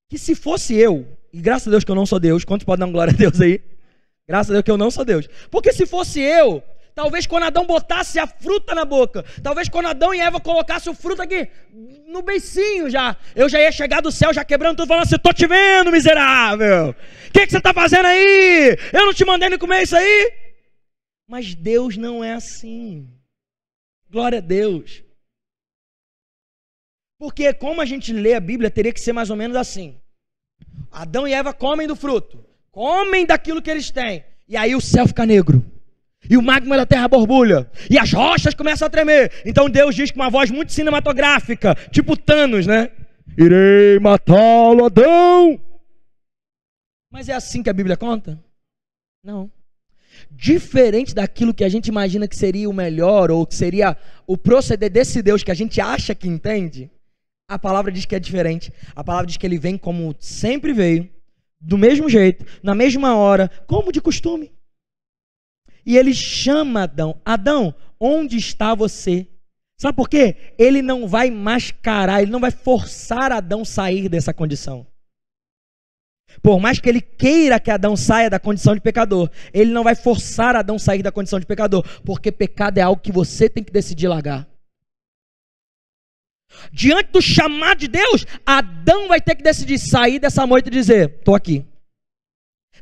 que se fosse eu, e graças a Deus que eu não sou Deus, quantos podem dar glória a Deus aí? Graças a Deus que eu não sou Deus. Porque se fosse eu, talvez quando Adão botasse a fruta na boca, talvez quando Adão e Eva colocassem o fruto aqui, no beicinho já, eu já ia chegar do céu já quebrando tudo, falando assim, tô te vendo, miserável, o que você está fazendo aí? Eu não te mandei nem comer isso aí? Mas Deus não é assim. Glória a Deus. Porque como a gente lê a Bíblia, teria que ser mais ou menos assim. Adão e Eva comem do fruto, comem daquilo que eles têm, e aí o céu fica negro. E o magma da terra borbulha. E as rochas começam a tremer. Então Deus diz com uma voz muito cinematográfica, tipo Thanos, né? Irei matá-lo, Adão. Mas é assim que a Bíblia conta? Não. Diferente daquilo que a gente imagina que seria o melhor, ou que seria o proceder desse Deus que a gente acha que entende, a palavra diz que é diferente. A palavra diz que ele vem como sempre veio, do mesmo jeito, na mesma hora, como de costume. E ele chama Adão. Adão, onde está você? Sabe por quê? Ele não vai mascarar, ele não vai forçar Adão a sair dessa condição. Por mais que ele queira que Adão saia da condição de pecador, ele não vai forçar Adão a sair da condição de pecador, porque pecado é algo que você tem que decidir largar. Diante do chamado de Deus, Adão vai ter que decidir sair dessa moita e dizer, estou aqui.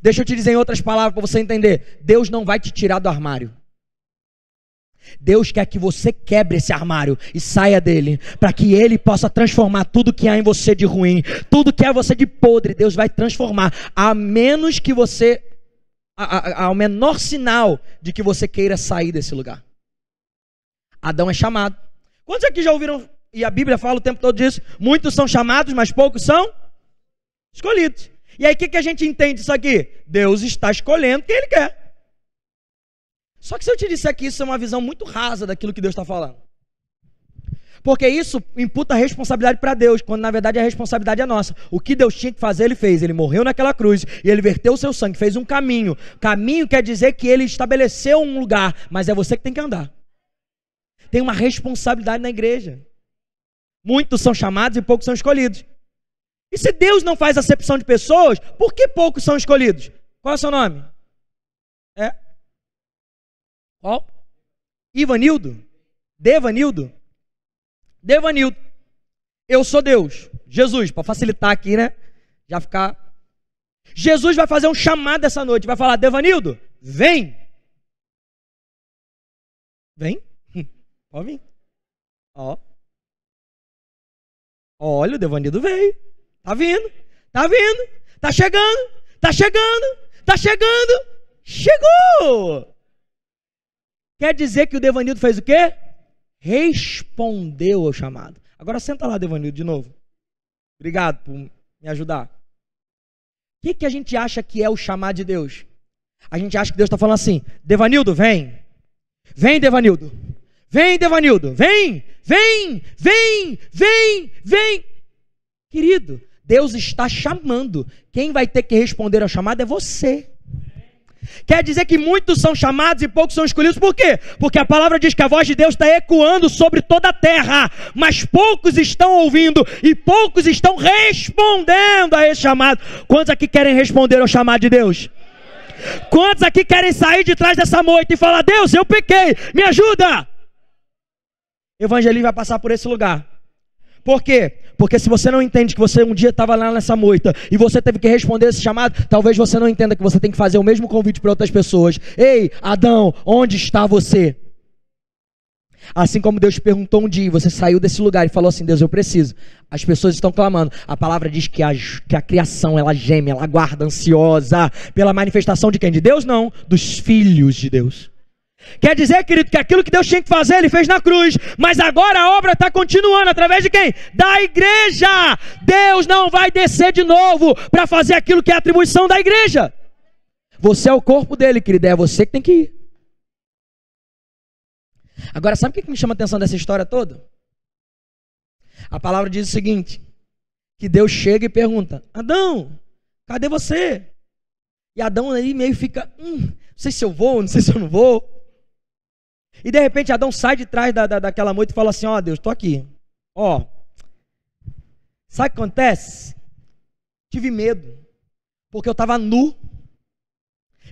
Deixa eu te dizer em outras palavras para você entender. Deus não vai te tirar do armário. Deus quer que você quebre esse armário e saia dele, para que ele possa transformar tudo que há em você de ruim, tudo que há em você de podre. Deus vai transformar, a menos que você, ao menor sinal de que você queira sair desse lugar. Adão é chamado. Quantos aqui já ouviram, e a Bíblia fala o tempo todo disso, muitos são chamados, mas poucos são escolhidos. E aí o que a gente entende disso aqui? Deus está escolhendo quem ele quer. Só que se eu te disser que isso é uma visão muito rasa daquilo que Deus está falando, porque isso imputa a responsabilidade para Deus, quando na verdade a responsabilidade é nossa. O que Deus tinha que fazer, ele fez. Ele morreu naquela cruz e ele verteu o seu sangue, fez um caminho. Caminho quer dizer que ele estabeleceu um lugar, mas é você que tem que andar. Tem uma responsabilidade na igreja. Muitos são chamados e poucos são escolhidos. E se Deus não faz acepção de pessoas, por que poucos são escolhidos? Qual é o seu nome? Qual? Ivanildo? Devanildo? Devanildo. Eu sou Deus. Jesus, para facilitar aqui, né? Já ficar. Jesus vai fazer um chamado essa noite. Vai falar, Devanildo, vem. Vem. Pode vir. Ó. Olha, o Devanildo veio. Tá vindo. Tá vindo. Tá chegando. Tá chegando. Tá chegando. Chegou. Quer dizer que o Devanildo fez o quê? Respondeu ao chamado. Agora senta lá, Devanildo, de novo. Obrigado por me ajudar. O que a gente acha que é o chamado de Deus? A gente acha que Deus está falando assim, Devanildo, vem. Vem, Devanildo. Vem, Devanildo. Vem, vem, vem, vem, vem. Querido, Deus está chamando. Quem vai ter que responder ao chamado é você. Quer dizer que muitos são chamados e poucos são escolhidos. Por quê? Porque a palavra diz que a voz de Deus está ecoando sobre toda a terra, mas poucos estão ouvindo e poucos estão respondendo a esse chamado. Quantos aqui querem responder ao chamado de Deus? Quantos aqui querem sair de trás dessa moita e falar, Deus, eu pequei, me ajuda? Evangelismo vai passar por esse lugar. Por quê? Porque se você não entende que você um dia estava lá nessa moita e você teve que responder esse chamado, talvez você não entenda que você tem que fazer o mesmo convite para outras pessoas. Ei, Adão, onde está você? Assim como Deus perguntou um dia, e você saiu desse lugar e falou assim, Deus, eu preciso. As pessoas estão clamando. A palavra diz que a criação, ela geme, ela aguarda ansiosa pela manifestação de quem? De Deus? Não, dos filhos de Deus. Quer dizer, querido, que aquilo que Deus tinha que fazer, Ele fez na cruz, mas agora a obra está continuando, através de quem? Da igreja. Deus não vai descer de novo para fazer aquilo que é a atribuição da igreja. Você é o corpo dele, querido, é você que tem que ir. Agora, sabe o que me chama a atenção dessa história toda? A palavra diz o seguinte, que Deus chega e pergunta, Adão, cadê você? E Adão aí meio fica, não sei se eu vou, não sei se eu não vou. E de repente Adão sai de trás daquela moita e fala assim, ó Deus, estou aqui. Ó, sabe o que acontece? Tive medo, porque eu estava nu.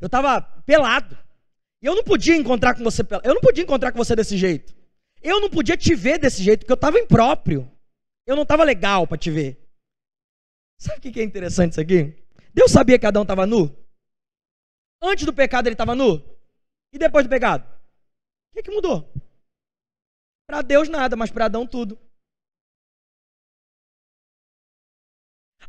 Eu estava pelado. E eu não podia encontrar com você pelado. Eu não podia encontrar com você desse jeito. Eu não podia te ver desse jeito, porque eu estava impróprio. Eu não estava legal para te ver. Sabe o que é interessante isso aqui? Deus sabia que Adão estava nu? Antes do pecado ele estava nu? E depois do pecado? O que mudou? Para Deus nada, mas para Adão tudo.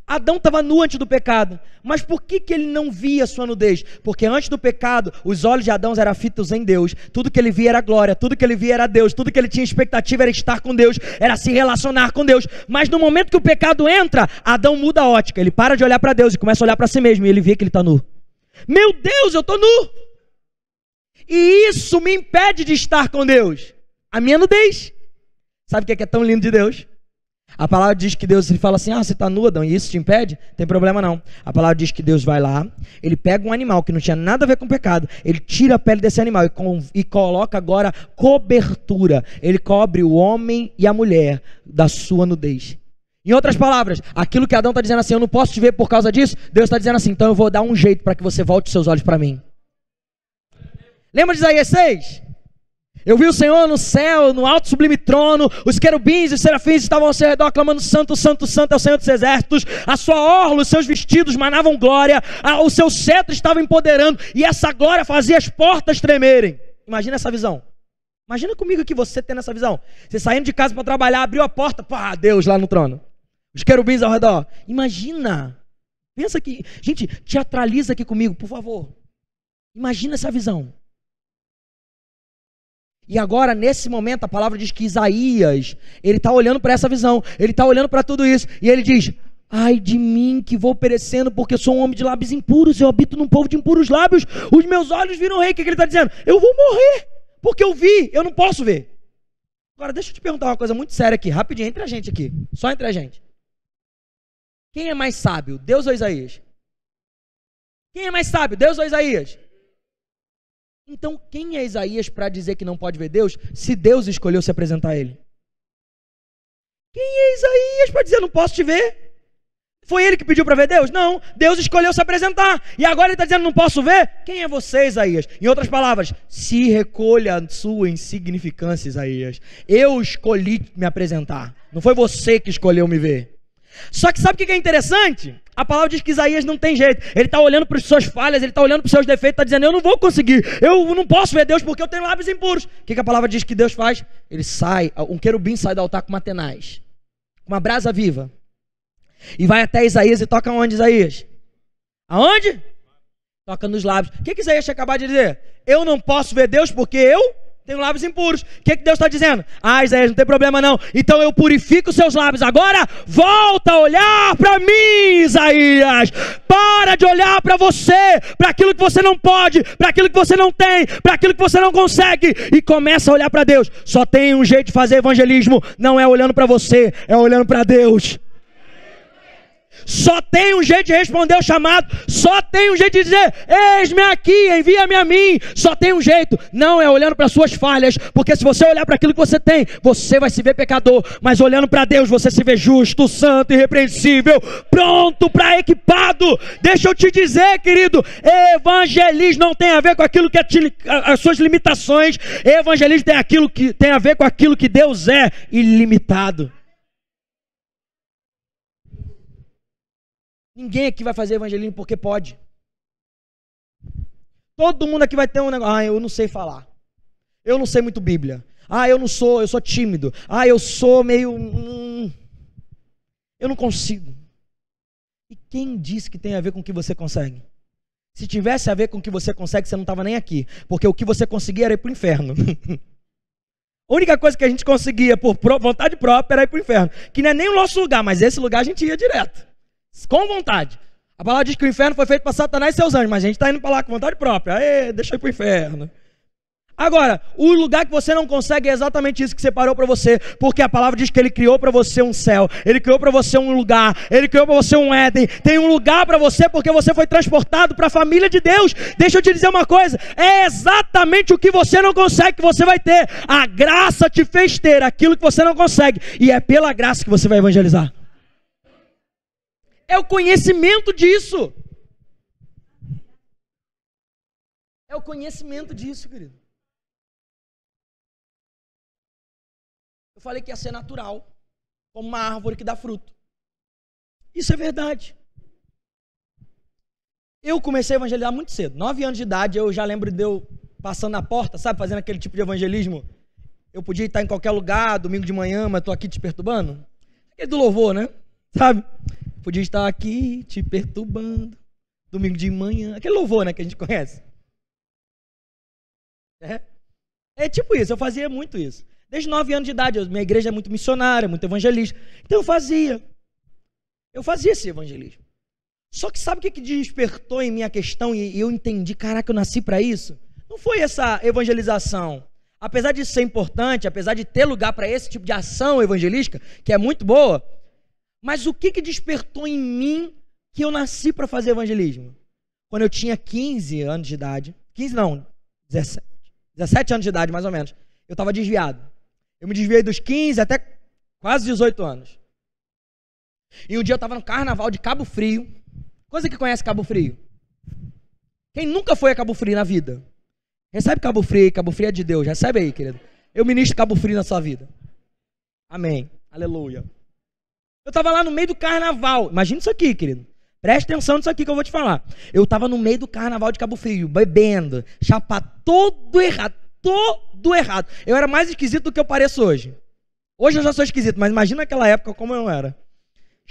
Adão estava nu antes do pecado, mas por que ele não via sua nudez? Porque antes do pecado, os olhos de Adão eram fitos em Deus, tudo que ele via era glória, tudo que ele via era Deus, tudo que ele tinha expectativa era estar com Deus, era se relacionar com Deus, mas no momento que o pecado entra, Adão muda a ótica, ele para de olhar para Deus e começa a olhar para si mesmo, e ele vê que ele está nu. Meu Deus, eu estou nu! E isso me impede de estar com Deus, a minha nudez. Sabe o que é tão lindo de Deus? A palavra diz que Deus, ele fala assim, você está nu, Adão, e isso te impede? Tem problema não. A palavra diz que Deus vai lá, ele pega um animal que não tinha nada a ver com pecado, ele tira a pele desse animal e coloca agora cobertura. Ele cobre o homem e a mulher da sua nudez. Em outras palavras, aquilo que Adão está dizendo assim, eu não posso te ver por causa disso, Deus está dizendo assim, então eu vou dar um jeito para que você volte os seus olhos para mim. Lembra de Isaías 6? Eu vi o Senhor no céu, no alto sublime trono, os querubins e os serafins estavam ao seu redor, clamando, santo, santo, santo é o Senhor dos exércitos, a sua orla, os seus vestidos manavam glória, o seu cetro estava empoderando, e essa glória fazia as portas tremerem. Imagina essa visão. Imagina comigo aqui, você tendo essa visão. Você saindo de casa para trabalhar, abriu a porta, pá, Deus lá no trono. Os querubins ao redor. Imagina. Pensa aqui. Gente, teatraliza aqui comigo, por favor. Imagina essa visão. E agora, nesse momento, a palavra diz que Isaías, ele está olhando para essa visão, ele está olhando para tudo isso, e ele diz, ai de mim que vou perecendo, porque sou um homem de lábios impuros, eu habito num povo de impuros lábios, os meus olhos viram o rei. O que ele está dizendo? Eu vou morrer, porque eu vi, eu não posso ver. Agora, deixa eu te perguntar uma coisa muito séria aqui, rapidinho, entre a gente aqui, só entre a gente. Quem é mais sábio, Deus ou Isaías? Quem é mais sábio, Deus ou Isaías? Então, quem é Isaías para dizer que não pode ver Deus, se Deus escolheu se apresentar a ele? Quem é Isaías para dizer não posso te ver? Foi ele que pediu para ver Deus? Não, Deus escolheu se apresentar. E agora ele está dizendo não posso ver? Quem é você, Isaías? Em outras palavras, se recolha a sua insignificância, Isaías. Eu escolhi me apresentar. Não foi você que escolheu me ver. Só que sabe o que é interessante? A palavra diz que Isaías não tem jeito. Ele está olhando para as suas falhas, ele está olhando para os seus defeitos, está dizendo, eu não vou conseguir, eu não posso ver Deus porque eu tenho lábios impuros. O que a palavra diz que Deus faz? Ele sai, um querubim sai do altar com uma tenaz, uma brasa viva, e vai até Isaías e toca onde, Isaías? Aonde? Toca nos lábios. O que Isaías tinha acabado de dizer? Eu não posso ver Deus porque eu tenho lábios impuros. O que Deus está dizendo? Ah, Isaías, não tem problema não. Então eu purifico os seus lábios. Agora, volta a olhar para mim, Isaías. Para de olhar para você, para aquilo que você não pode, para aquilo que você não tem, para aquilo que você não consegue. E começa a olhar para Deus. Só tem um jeito de fazer evangelismo. Não é olhando para você, é olhando para Deus. Só tem um jeito de responder o chamado. Só tem um jeito de dizer, eis-me aqui, envia-me a mim. Só tem um jeito, não é olhando para as suas falhas, porque se você olhar para aquilo que você tem, você vai se ver pecador. Mas olhando para Deus, você se vê justo, santo, irrepreensível, pronto para equipado. Deixa eu te dizer, querido, evangelismo não tem a ver com aquilo que é as suas limitações. Evangelismo tem a ver com aquilo que Deus é, ilimitado. Ninguém aqui vai fazer evangelismo porque pode. Todo mundo aqui vai ter um negócio. Ah, eu não sei falar. Eu não sei muito Bíblia. Ah, eu sou tímido. Ah, eu sou meio... eu não consigo. E quem disse que tem a ver com o que você consegue? Se tivesse a ver com o que você consegue, você não estava nem aqui. Porque o que você conseguia era ir para o inferno. A única coisa que a gente conseguia por vontade própria era ir para o inferno. Que não é nem o nosso lugar, mas esse lugar a gente ia direto. Com vontade. A palavra diz que o inferno foi feito para Satanás e seus anjos, mas a gente está indo para lá com vontade própria. Aê, deixa eu ir para o inferno. Agora, o lugar que você não consegue é exatamente isso que separou para você, porque a palavra diz que Ele criou para você um céu, Ele criou para você um lugar, Ele criou para você um Éden, tem um lugar para você porque você foi transportado para a família de Deus. Deixa eu te dizer uma coisa, é exatamente o que você não consegue que você vai ter. A graça te fez ter aquilo que você não consegue, e é pela graça que você vai evangelizar. É o conhecimento disso. É o conhecimento disso, querido. Eu falei que ia ser natural, como uma árvore que dá fruto. Isso é verdade. Eu comecei a evangelizar muito cedo. 9 anos de idade, eu já lembro de eu passando na porta, sabe, fazendo aquele tipo de evangelismo. Eu podia estar em qualquer lugar, domingo de manhã, mas estou aqui te perturbando. Aquele do louvor, né? Sabe? Podia estar aqui te perturbando, domingo de manhã. Aquele louvor, né, que a gente conhece. É tipo isso, eu fazia muito isso. Desde 9 anos de idade, minha igreja é muito missionária, muito evangelista. Então eu fazia esse evangelismo. Só que sabe o que despertou em mim a questão e eu entendi, caraca, eu nasci para isso? Não foi essa evangelização. apesar de ser importante, apesar de ter lugar para esse tipo de ação evangelística, que é muito boa, mas o que despertou em mim que eu nasci para fazer evangelismo? Quando eu tinha 15 anos de idade, 15 não, 17 anos de idade mais ou menos, eu estava desviado. Eu me desviei dos 15 até quase 18 anos. E um dia eu estava no carnaval de Cabo Frio. Coisa que conhece Cabo Frio? Quem nunca foi a Cabo Frio na vida? Recebe Cabo Frio é de Deus, recebe aí, querido. Eu ministro Cabo Frio na sua vida. Amém, aleluia. Eu estava lá no meio do carnaval, imagina isso aqui, querido. Presta atenção nisso aqui que eu vou te falar. Eu estava no meio do carnaval de Cabo Frio, bebendo, chapar, todo errado. Eu era mais esquisito do que eu pareço hoje. Hoje eu já sou esquisito, mas imagina naquela época como eu era.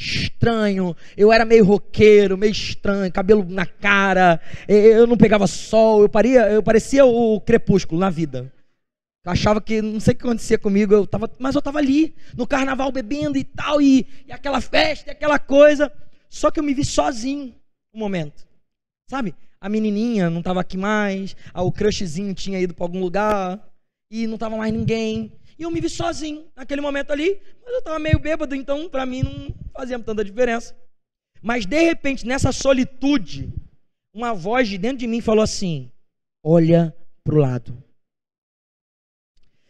Estranho, eu era meio roqueiro, meio estranho, cabelo na cara, eu não pegava sol, eu parecia o Crepúsculo na vida. Eu achava que, não sei o que acontecia comigo, mas eu estava ali, no carnaval bebendo e tal, e aquela festa, e aquela coisa, só que eu me vi sozinho um momento, sabe? A menininha não estava aqui mais, o crushzinho tinha ido para algum lugar, e não estava mais ninguém. E eu me vi sozinho naquele momento ali, mas eu estava meio bêbado, então para mim não fazia tanta diferença. Mas de repente, nessa solitude, uma voz de dentro de mim falou assim: olha para o lado.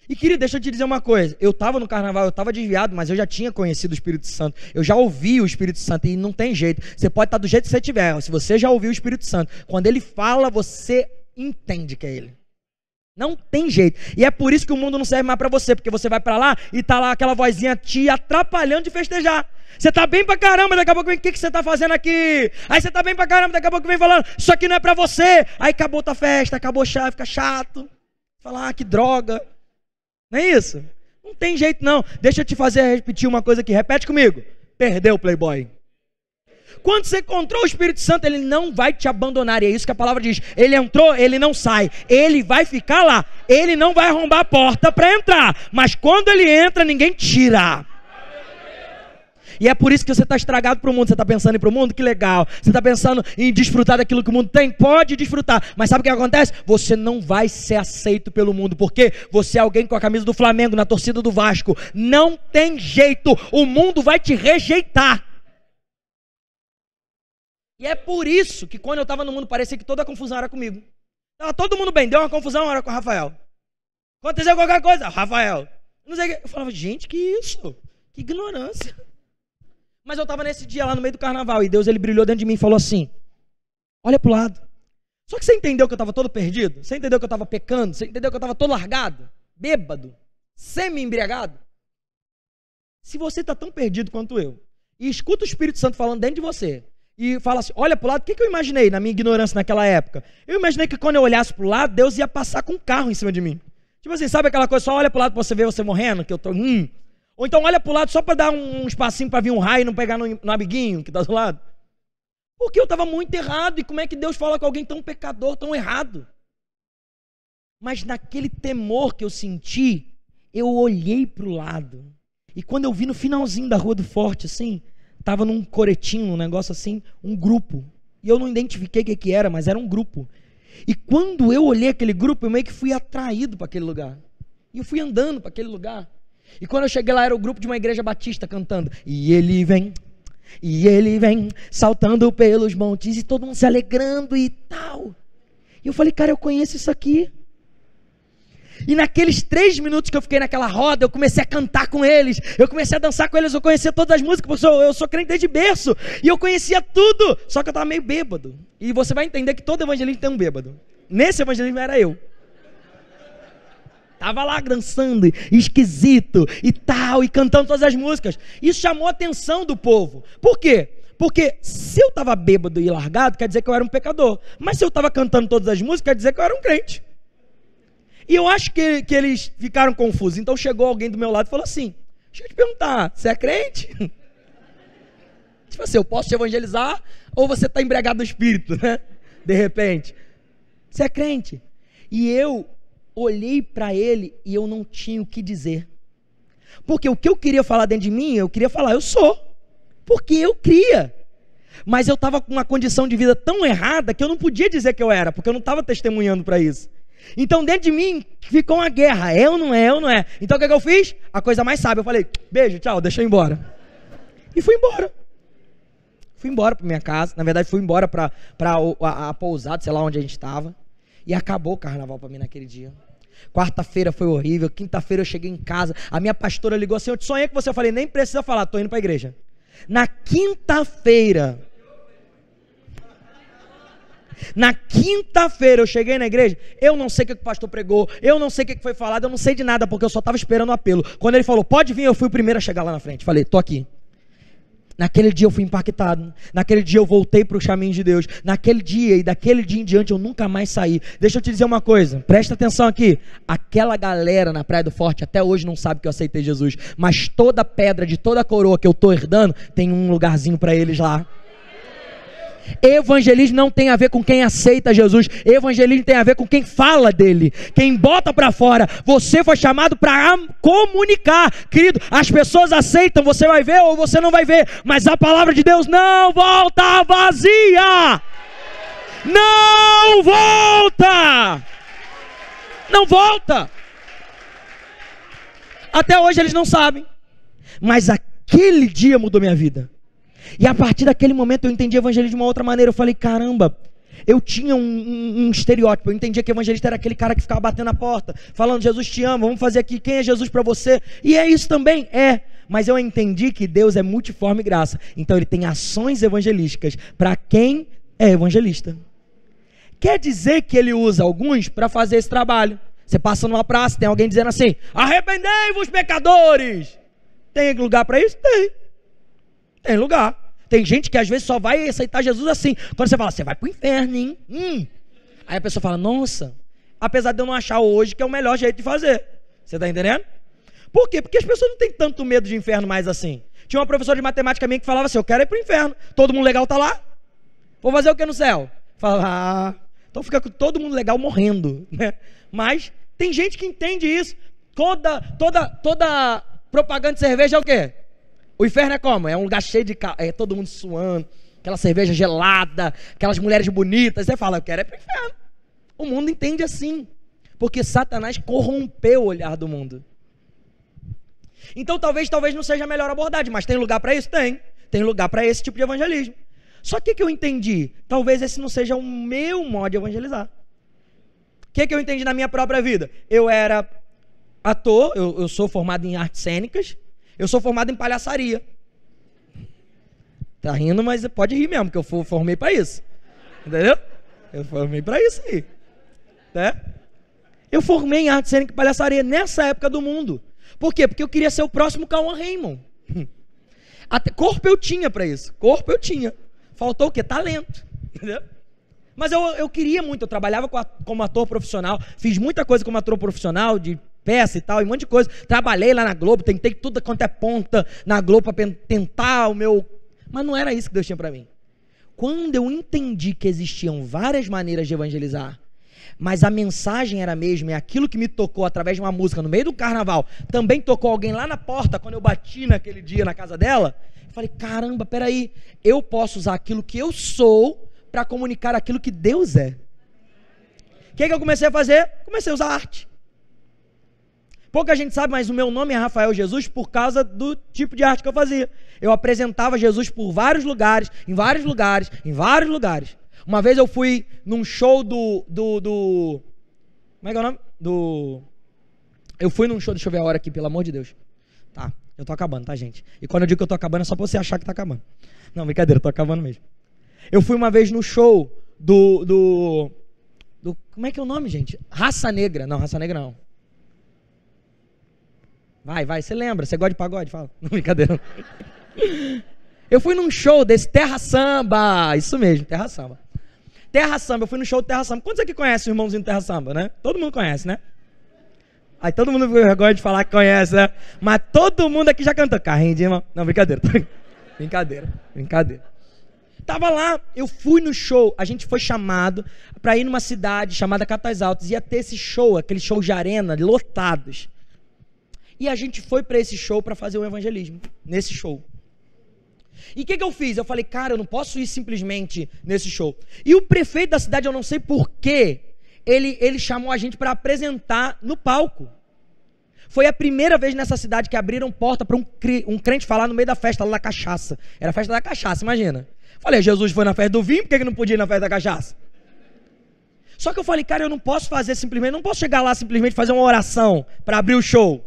E querido, deixa eu te dizer uma coisa, eu estava no carnaval, eu estava desviado, mas eu já tinha conhecido o Espírito Santo, eu já ouvi o Espírito Santo e não tem jeito, você pode estar do jeito que você estiver, se você já ouviu o Espírito Santo, quando ele fala, você entende que é ele. Não tem jeito. E é por isso que o mundo não serve mais para você, porque você vai para lá e tá lá aquela vozinha te atrapalhando de festejar. Você tá bem pra caramba, daqui a pouco vem, o que você tá fazendo aqui? Aí você tá bem pra caramba, daqui a pouco vem falando, isso aqui não é para você. Aí acabou tua festa, acabou chato, fica chato. Fala, que droga. Não é isso? Não tem jeito não. Deixa eu te fazer repetir uma coisa aqui. Repete comigo. Perdeu, playboy. Quando você encontrou o Espírito Santo, ele não vai te abandonar, e é isso que a palavra diz. Ele entrou, ele não sai, ele vai ficar lá, ele não vai arrombar a porta para entrar, mas quando ele entra, ninguém tira. E é por isso que você está estragado para o mundo. Você está pensando em ir para o mundo? Que legal. Você está pensando em desfrutar daquilo que o mundo tem? Pode desfrutar, mas sabe o que acontece? Você não vai ser aceito pelo mundo, porque você é alguém com a camisa do Flamengo, na torcida do Vasco. Não tem jeito, o mundo vai te rejeitar. E é por isso que quando eu estava no mundo, parecia que toda a confusão era comigo. Estava todo mundo bem, deu uma confusão, era com o Rafael. Aconteceu qualquer coisa, Rafael. Não sei o que. Eu falava, gente, que isso? Que ignorância. Mas eu estava nesse dia lá no meio do carnaval, e Deus, ele brilhou dentro de mim e falou assim, olha para o lado. Só que você entendeu que eu estava todo perdido? Você entendeu que eu estava pecando? Você entendeu que eu estava todo largado? Bêbado? Semi-embriagado? Se você está tão perdido quanto eu, e escuta o Espírito Santo falando dentro de você, e fala assim, olha para o lado, o que eu imaginei na minha ignorância naquela época? Eu imaginei que quando eu olhasse para o lado, Deus ia passar com um carro em cima de mim. Tipo assim, sabe aquela coisa, só olha para o lado para você ver você morrendo, que eu tô... Ou então olha para o lado só para dar um espacinho para vir um raio e não pegar no amiguinho que está do lado. Porque eu estava muito errado, e como é que Deus fala com alguém tão pecador, tão errado? Mas naquele temor que eu senti, eu olhei para o lado, e quando eu vi no finalzinho da Rua do Forte, assim, estava num coretinho, um negócio assim, um grupo. E eu não identifiquei o que era, mas era um grupo. E quando eu olhei aquele grupo, eu meio que fui atraído para aquele lugar. E eu fui andando para aquele lugar. E quando eu cheguei lá, era o grupo de uma igreja batista cantando. E ele vem, saltando pelos montes, e todo mundo se alegrando e tal. E eu falei, cara, eu conheço isso aqui. E naqueles 3 minutos que eu fiquei naquela roda, eu comecei a cantar com eles, eu comecei a dançar com eles, eu conhecia todas as músicas, porque eu sou crente desde berço, e eu conhecia tudo, só que eu estava meio bêbado. E você vai entender que todo evangelista tem um bêbado. Nesse evangelismo era eu. Estava lá dançando, esquisito e tal, e cantando todas as músicas. Isso chamou a atenção do povo. Por quê? Porque se eu estava bêbado e largado, quer dizer que eu era um pecador. Mas se eu estava cantando todas as músicas, quer dizer que eu era um crente. E eu acho que eles ficaram confusos. Então chegou alguém do meu lado e falou assim, deixa eu te perguntar, você é crente? Tipo assim, eu posso te evangelizar ou você está embriagado do espírito, né? De repente. Você é crente? E eu olhei para ele e eu não tinha o que dizer. Porque o que eu queria falar dentro de mim, eu queria falar, eu sou. Porque eu cria. Mas eu estava com uma condição de vida tão errada que eu não podia dizer que eu era, porque eu não estava testemunhando para isso. Então dentro de mim ficou uma guerra, é ou não é, Então o que eu fiz? A coisa mais sábia, eu falei, beijo, tchau, deixa eu ir embora. E fui embora. Fui embora para minha casa, na verdade fui embora para a pousada, sei lá onde a gente estava. E acabou o carnaval para mim naquele dia. Quarta-feira foi horrível, quinta-feira eu cheguei em casa, a minha pastora ligou assim, eu te sonhei com você, eu falei, nem precisa falar, tô indo para a igreja. Na quinta-feira eu cheguei na igreja, eu não sei o que o pastor pregou, eu não sei o que foi falado, eu não sei de nada, porque eu só estava esperando o apelo. Quando ele falou, pode vir, eu fui o primeiro a chegar lá na frente, falei, tô aqui. Naquele dia eu fui impactado, naquele dia eu voltei para os caminhos de Deus, naquele dia e daquele dia em diante eu nunca mais saí. Deixa eu te dizer uma coisa, presta atenção aqui, aquela galera na Praia do Forte até hoje não sabe que eu aceitei Jesus, mas toda pedra de toda coroa que eu estou herdando, tem um lugarzinho para eles lá. Evangelismo não tem a ver com quem aceita Jesus, evangelismo tem a ver com quem fala dele, quem bota para fora. Você foi chamado para comunicar, querido, as pessoas aceitam, você vai ver ou você não vai ver, mas a palavra de Deus não volta vazia, não volta, até hoje eles não sabem, mas aquele dia mudou minha vida. E a partir daquele momento eu entendi evangelismo de uma outra maneira. Eu falei, caramba, eu tinha um estereótipo. Eu entendia que evangelista era aquele cara que ficava batendo na porta, falando, Jesus te ama, vamos fazer aqui, quem é Jesus para você? E é isso também, mas eu entendi que Deus é multiforme graça. Então ele tem ações evangelísticas para quem é evangelista. Quer dizer que ele usa alguns para fazer esse trabalho. Você passa numa praça, tem alguém dizendo assim, arrependei-vos pecadores. Tem lugar para isso? Tem lugar. Tem gente que às vezes só vai aceitar Jesus assim. Quando você fala, você vai pro inferno, hein? Aí a pessoa fala, nossa, apesar de eu não achar hoje que é o melhor jeito de fazer. Você está entendendo? Por quê? Porque as pessoas não têm tanto medo de inferno mais assim. Tinha uma professora de matemática minha que falava assim, eu quero ir pro inferno. Todo mundo legal tá lá? Vou fazer o que no céu? Fala, então fica com todo mundo legal morrendo, né? Mas tem gente que entende isso. Toda propaganda de cerveja é o quê? O inferno é como? É um lugar cheio de... todo mundo suando, aquela cerveja gelada, aquelas mulheres bonitas. Você fala, eu quero ir pro inferno. O mundo entende assim, porque Satanás corrompeu o olhar do mundo. Então talvez não seja a melhor abordagem, mas tem lugar para isso? Tem lugar para esse tipo de evangelismo. Só que eu entendi? Talvez esse não seja o meu modo de evangelizar. O que eu entendi na minha própria vida? Eu era ator, eu sou formado em artes cênicas, eu sou formado em palhaçaria. Tá rindo, mas pode rir mesmo, porque eu formei para isso. Entendeu? Eu formei para isso aí. Né? Eu formei em arte cênica e palhaçaria nessa época do mundo. Por quê? Porque eu queria ser o próximo Cauã Raymond. Até corpo eu tinha para isso. Corpo eu tinha. Faltou o quê? Talento. Entendeu? Mas eu queria muito. Eu trabalhava como ator profissional. Fiz muita coisa como ator profissional, de peça e tal, e um monte de coisa. Trabalhei lá na Globo, tentei tudo quanto é ponta na Globo para tentar o meu... Mas não era isso que Deus tinha para mim. Quando eu entendi que existiam várias maneiras de evangelizar, mas a mensagem era a mesma, e aquilo que me tocou através de uma música no meio do carnaval, também tocou alguém lá na porta, quando eu bati naquele dia na casa dela, eu falei, caramba, peraí, eu posso usar aquilo que eu sou para comunicar aquilo que Deus é. O que eu comecei a fazer? Comecei a usar arte. Pouca gente sabe, mas o meu nome é Rafael Jesus por causa do tipo de arte que eu fazia. Eu apresentava Jesus por vários lugares, em vários lugares, em vários lugares. Uma vez eu fui num show como é que é o nome? Eu fui num show, deixa eu ver a hora aqui, pelo amor de Deus. Tá, eu tô acabando, tá, gente? E quando eu digo que eu tô acabando é só pra você achar que tá acabando. Não, brincadeira, eu tô acabando mesmo. Eu fui uma vez no show como é que é o nome, gente? Raça Negra. Não, Raça Negra não. Vai, você lembra? Você gosta de pagode? Fala. Não, brincadeira. Eu fui num show desse Terra Samba. Isso mesmo, Terra Samba. Terra Samba, eu fui no show do Terra Samba. Quantos aqui conhecem o irmãozinho do Terra Samba, né? Todo mundo conhece, né? Aí todo mundo gosta de falar que conhece, né? Mas todo mundo aqui já cantou. Carrinho de irmão. Não, brincadeira. Brincadeira. Tava lá, eu fui no show. A gente foi chamado para ir numa cidade chamada Catais Altos. Ia ter esse show, aquele show de arena, lotados. E a gente foi para esse show para fazer um evangelismo, nesse show. E o que eu fiz? Eu falei, cara, eu não posso ir simplesmente nesse show. E o prefeito da cidade, eu não sei porquê, ele chamou a gente para apresentar no palco. Foi a primeira vez nessa cidade que abriram porta para um crente falar no meio da festa lá da cachaça. Era a festa da cachaça, imagina. Falei, Jesus foi na festa do vinho, por que não podia ir na festa da cachaça? Só que eu falei, cara, eu não posso fazer simplesmente, não posso chegar lá simplesmente fazer uma oração para abrir o show.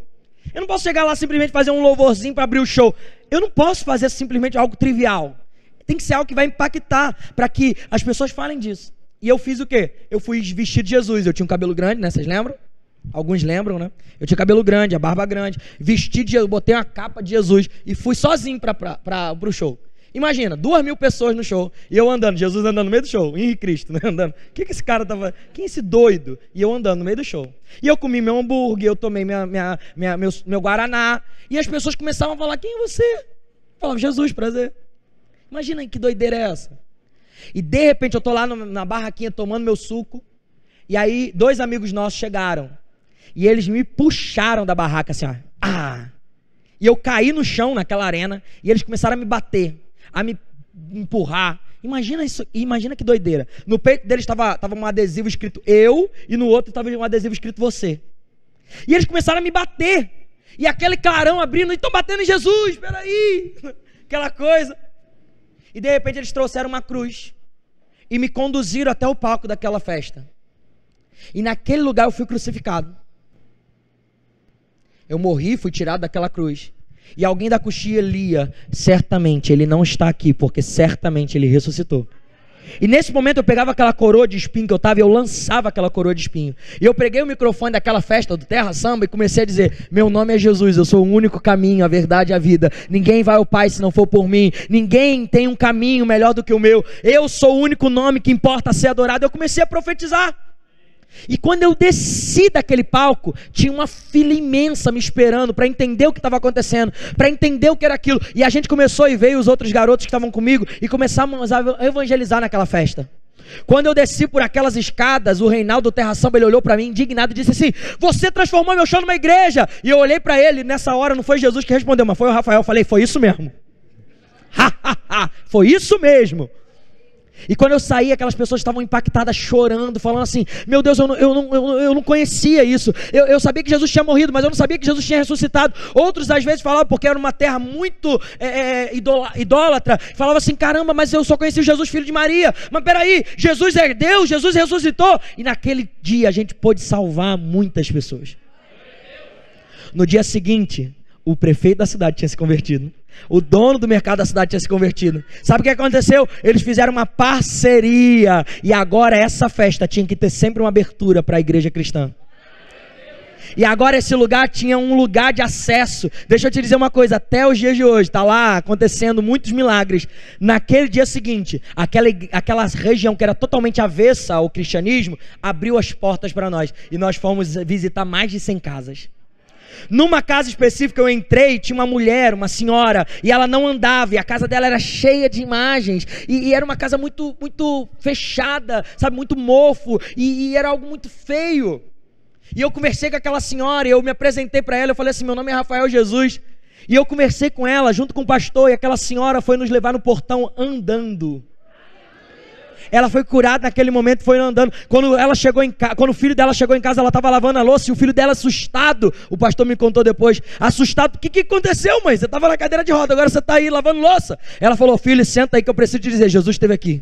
Eu não posso chegar lá simplesmente fazer um louvorzinho para abrir o show. Eu não posso fazer simplesmente algo trivial. Tem que ser algo que vai impactar para que as pessoas falem disso. E eu fiz o quê? Eu fui vestido de Jesus. Eu tinha um cabelo grande, né? Vocês lembram? Alguns lembram, né? Eu tinha cabelo grande, a barba grande. Vesti de Jesus, botei uma capa de Jesus e fui sozinho para o show. Imagina, 2.000 pessoas no show, e eu andando, Jesus andando no meio do show, Henrique Cristo, né, andando. O que esse cara tava, quem é esse doido? E eu andando no meio do show. E eu comi meu hambúrguer, eu tomei meu Guaraná, e as pessoas começavam a falar, quem é você? Eu falava, Jesus, prazer. Imagina que doideira é essa. E de repente eu tô lá na barraquinha tomando meu suco, e aí 2 amigos nossos chegaram, e eles me puxaram da barraca assim, ó. E eu caí no chão naquela arena, e eles começaram a me bater, a me empurrar. Imagina isso, imagina que doideira. No peito deles estava um adesivo escrito eu, e no outro estava um adesivo escrito você. E eles começaram a me bater, e aquele clarão abrindo, e estão batendo em Jesus, peraí, aquela coisa. E de repente eles trouxeram uma cruz, e me conduziram até o palco daquela festa. E naquele lugar eu fui crucificado. Eu morri, fui tirado daquela cruz. E alguém da coxia lia, certamente ele não está aqui, porque certamente ele ressuscitou. E nesse momento eu pegava aquela coroa de espinho que eu estava e eu lançava aquela coroa de espinho. E eu peguei o microfone daquela festa do Terra Samba e comecei a dizer, meu nome é Jesus, eu sou o único caminho, a verdade e a vida. Ninguém vai ao Pai se não for por mim. Ninguém tem um caminho melhor do que o meu. Eu sou o único nome que importa ser adorado. Eu comecei a profetizar. E quando eu desci daquele palco, tinha uma fila imensa me esperando para entender o que estava acontecendo, para entender o que era aquilo. E a gente começou e veio os outros garotos que estavam comigo e começamos a evangelizar naquela festa. Quando eu desci por aquelas escadas, o Reinaldo Terra Samba, ele olhou para mim indignado e disse assim, você transformou meu show numa igreja. E eu olhei para ele, nessa hora não foi Jesus que respondeu, mas foi o Rafael. Eu falei, foi isso mesmo. Foi isso mesmo. E quando eu saí, aquelas pessoas estavam impactadas, chorando, falando assim, meu Deus, eu não conhecia isso, eu sabia que Jesus tinha morrido, mas eu não sabia que Jesus tinha ressuscitado. Outros às vezes falavam, porque era uma terra muito idólatra, falavam assim, caramba, mas eu só conheci o Jesus filho de Maria, mas peraí, Jesus é Deus, Jesus ressuscitou. E naquele dia a gente pôde salvar muitas pessoas. No dia seguinte, o prefeito da cidade tinha se convertido. O dono do mercado da cidade tinha se convertido. Sabe o que aconteceu? Eles fizeram uma parceria. E agora essa festa tinha que ter sempre uma abertura para a igreja cristã. E agora esse lugar tinha um lugar de acesso. Deixa eu te dizer uma coisa, até os dias de hoje está lá acontecendo muitos milagres. Naquele dia seguinte, aquela região que era totalmente avessa ao cristianismo, abriu as portas para nós. E nós fomos visitar mais de 100 casas. Numa casa específica eu entrei, tinha uma mulher, uma senhora, e ela não andava, e a casa dela era cheia de imagens, e era uma casa muito, muito fechada, sabe, muito mofo, e era algo muito feio. E eu conversei com aquela senhora, e eu me apresentei para ela, eu falei assim, meu nome é Rafael Jesus, e eu conversei com ela, junto com o pastor, e aquela senhora foi nos levar no portão andando. Ela foi curada naquele momento, foi andando. Quando ela chegou em casa, quando o filho dela chegou em casa, ela estava lavando a louça e o filho dela assustado. O pastor me contou depois, assustado. O que aconteceu, mãe? Você estava na cadeira de roda, agora você está aí lavando louça. Ela falou, filho, senta aí que eu preciso te dizer, Jesus esteve aqui.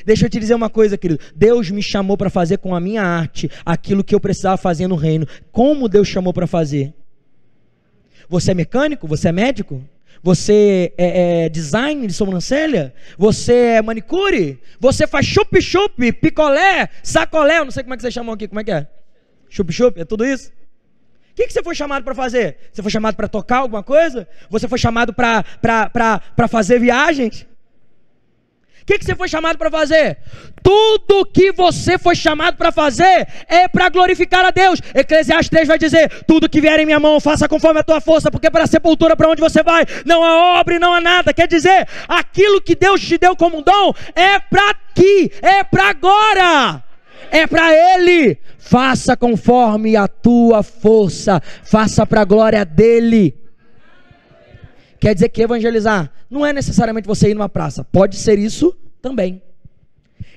Deixa eu te dizer uma coisa, querido. Deus me chamou para fazer com a minha arte aquilo que eu precisava fazer no reino. Como Deus chamou para fazer? Você é mecânico? Você é médico? Você é design de sobrancelha? Você é manicure? Você faz chup-chup, picolé, sacolé? Eu não sei como é que vocês chamam aqui, como é que é? Chup-chup, é tudo isso? O que você foi chamado para fazer? Você foi chamado para tocar alguma coisa? Você foi chamado para fazer viagens? O que você foi chamado para fazer? Tudo que você foi chamado para fazer é para glorificar a Deus. Eclesiastes 3 vai dizer, tudo que vier em minha mão, faça conforme a tua força, porque para a sepultura, para onde você vai, não há obra e não há nada. Quer dizer, aquilo que Deus te deu como dom, é para aqui, é para agora. É para Ele. Faça conforme a tua força, faça para a glória dEle. Quer dizer que evangelizar não é necessariamente você ir numa praça. Pode ser isso também.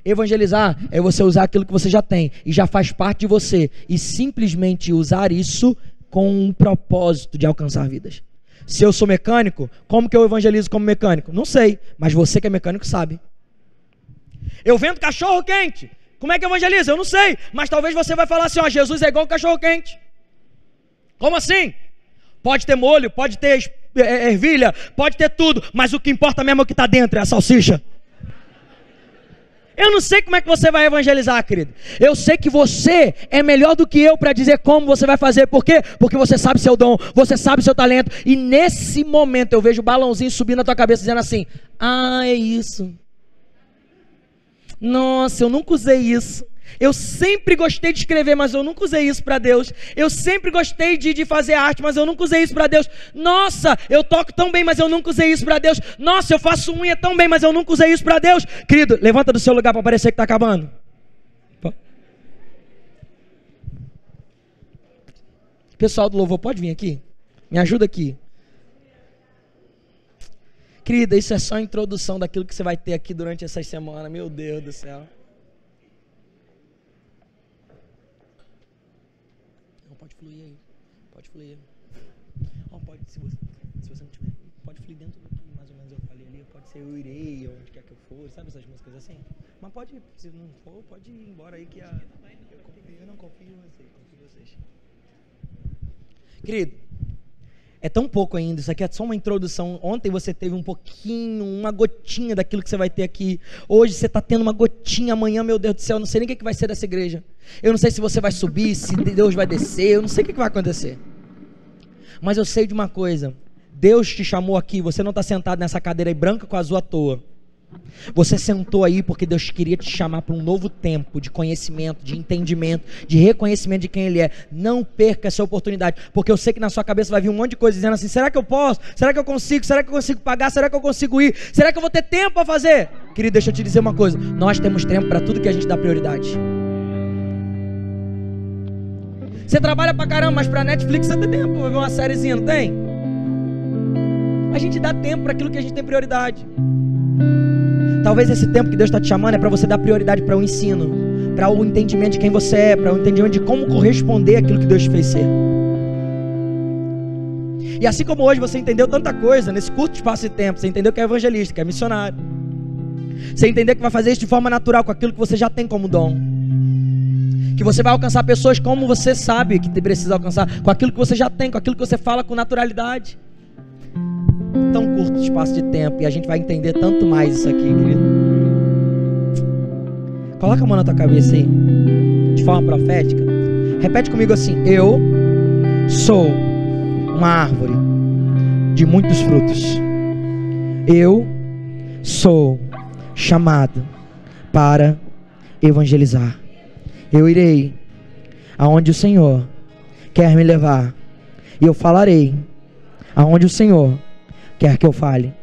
Evangelizar é você usar aquilo que você já tem e já faz parte de você e simplesmente usar isso com o propósito de alcançar vidas. Se eu sou mecânico, como que eu evangelizo como mecânico? Não sei, mas você que é mecânico sabe. Eu vendo cachorro quente, como é que evangeliza? Eu não sei, mas talvez você vai falar assim, ó, Jesus é igual cachorro quente. Como assim? Pode ter molho, pode ter ervilha, pode ter tudo, mas o que importa mesmo é o que está dentro, é a salsicha. Eu não sei como é que você vai evangelizar, querido. Eu sei que você é melhor do que eu para dizer como você vai fazer. Por quê? Porque você sabe seu dom, você sabe seu talento. E nesse momento eu vejo o balãozinho subindo na tua cabeça dizendo assim, ah, é isso. Nossa, eu nunca usei isso. Eu sempre gostei de escrever, mas eu nunca usei isso para Deus. Eu sempre gostei de fazer arte, mas eu nunca usei isso para Deus. Nossa, eu toco tão bem, mas eu nunca usei isso para Deus. Nossa, eu faço unha tão bem, mas eu nunca usei isso para Deus. Querido, levanta do seu lugar para parecer que está acabando. Pessoal do louvor, pode vir aqui? Me ajuda aqui. Querida, isso é só a introdução daquilo que você vai ter aqui durante essas semanas. Meu Deus do céu. Pode fluir aí. Pode fluir. Pode, se você não tiver, pode fluir dentro do que mais ou menos eu falei ali. Pode ser eu irei, ou onde quer que eu for. Sabe essas músicas assim? Mas pode, se não for, pode ir embora aí que eu não confio em vocês. Querido, é tão pouco ainda, isso aqui é só uma introdução. Ontem você teve um pouquinho, uma gotinha daquilo que você vai ter aqui. Hoje você está tendo uma gotinha, amanhã, meu Deus do céu, eu não sei nem o que vai ser dessa igreja. Eu não sei se você vai subir, se Deus vai descer, eu não sei o que vai acontecer. Mas eu sei de uma coisa, Deus te chamou aqui, você não está sentado nessa cadeira aí branca com azul à toa. Você sentou aí porque Deus queria te chamar para um novo tempo de conhecimento, de entendimento, de reconhecimento de quem Ele é. Não perca essa oportunidade, porque eu sei que na sua cabeça vai vir um monte de coisa dizendo assim, será que eu posso? Será que eu consigo? Será que eu consigo pagar? Será que eu consigo ir? Será que eu vou ter tempo para fazer? Querido, deixa eu te dizer uma coisa, nós temos tempo para tudo que a gente dá prioridade. Você trabalha pra caramba, mas pra Netflix você tem tempo para ver uma sériezinha, não tem? A gente dá tempo para aquilo que a gente tem prioridade. Talvez esse tempo que Deus está te chamando é para você dar prioridade para o ensino, para o entendimento de quem você é, para o entendimento de como corresponder àquilo que Deus te fez ser. E assim como hoje você entendeu tanta coisa nesse curto espaço de tempo, você entendeu que é evangelista, que é missionário, você entendeu que vai fazer isso de forma natural com aquilo que você já tem como dom, que você vai alcançar pessoas como você sabe que precisa alcançar, com aquilo que você já tem, com aquilo que você fala com naturalidade. Tão curto espaço de tempo e a gente vai entender tanto mais isso aqui, querido. Coloca a mão na tua cabeça aí, de forma profética. Repete comigo assim: eu sou uma árvore de muitos frutos. Eu sou chamado para evangelizar. Eu irei aonde o Senhor quer me levar e eu falarei aonde o Senhor quer que eu fale.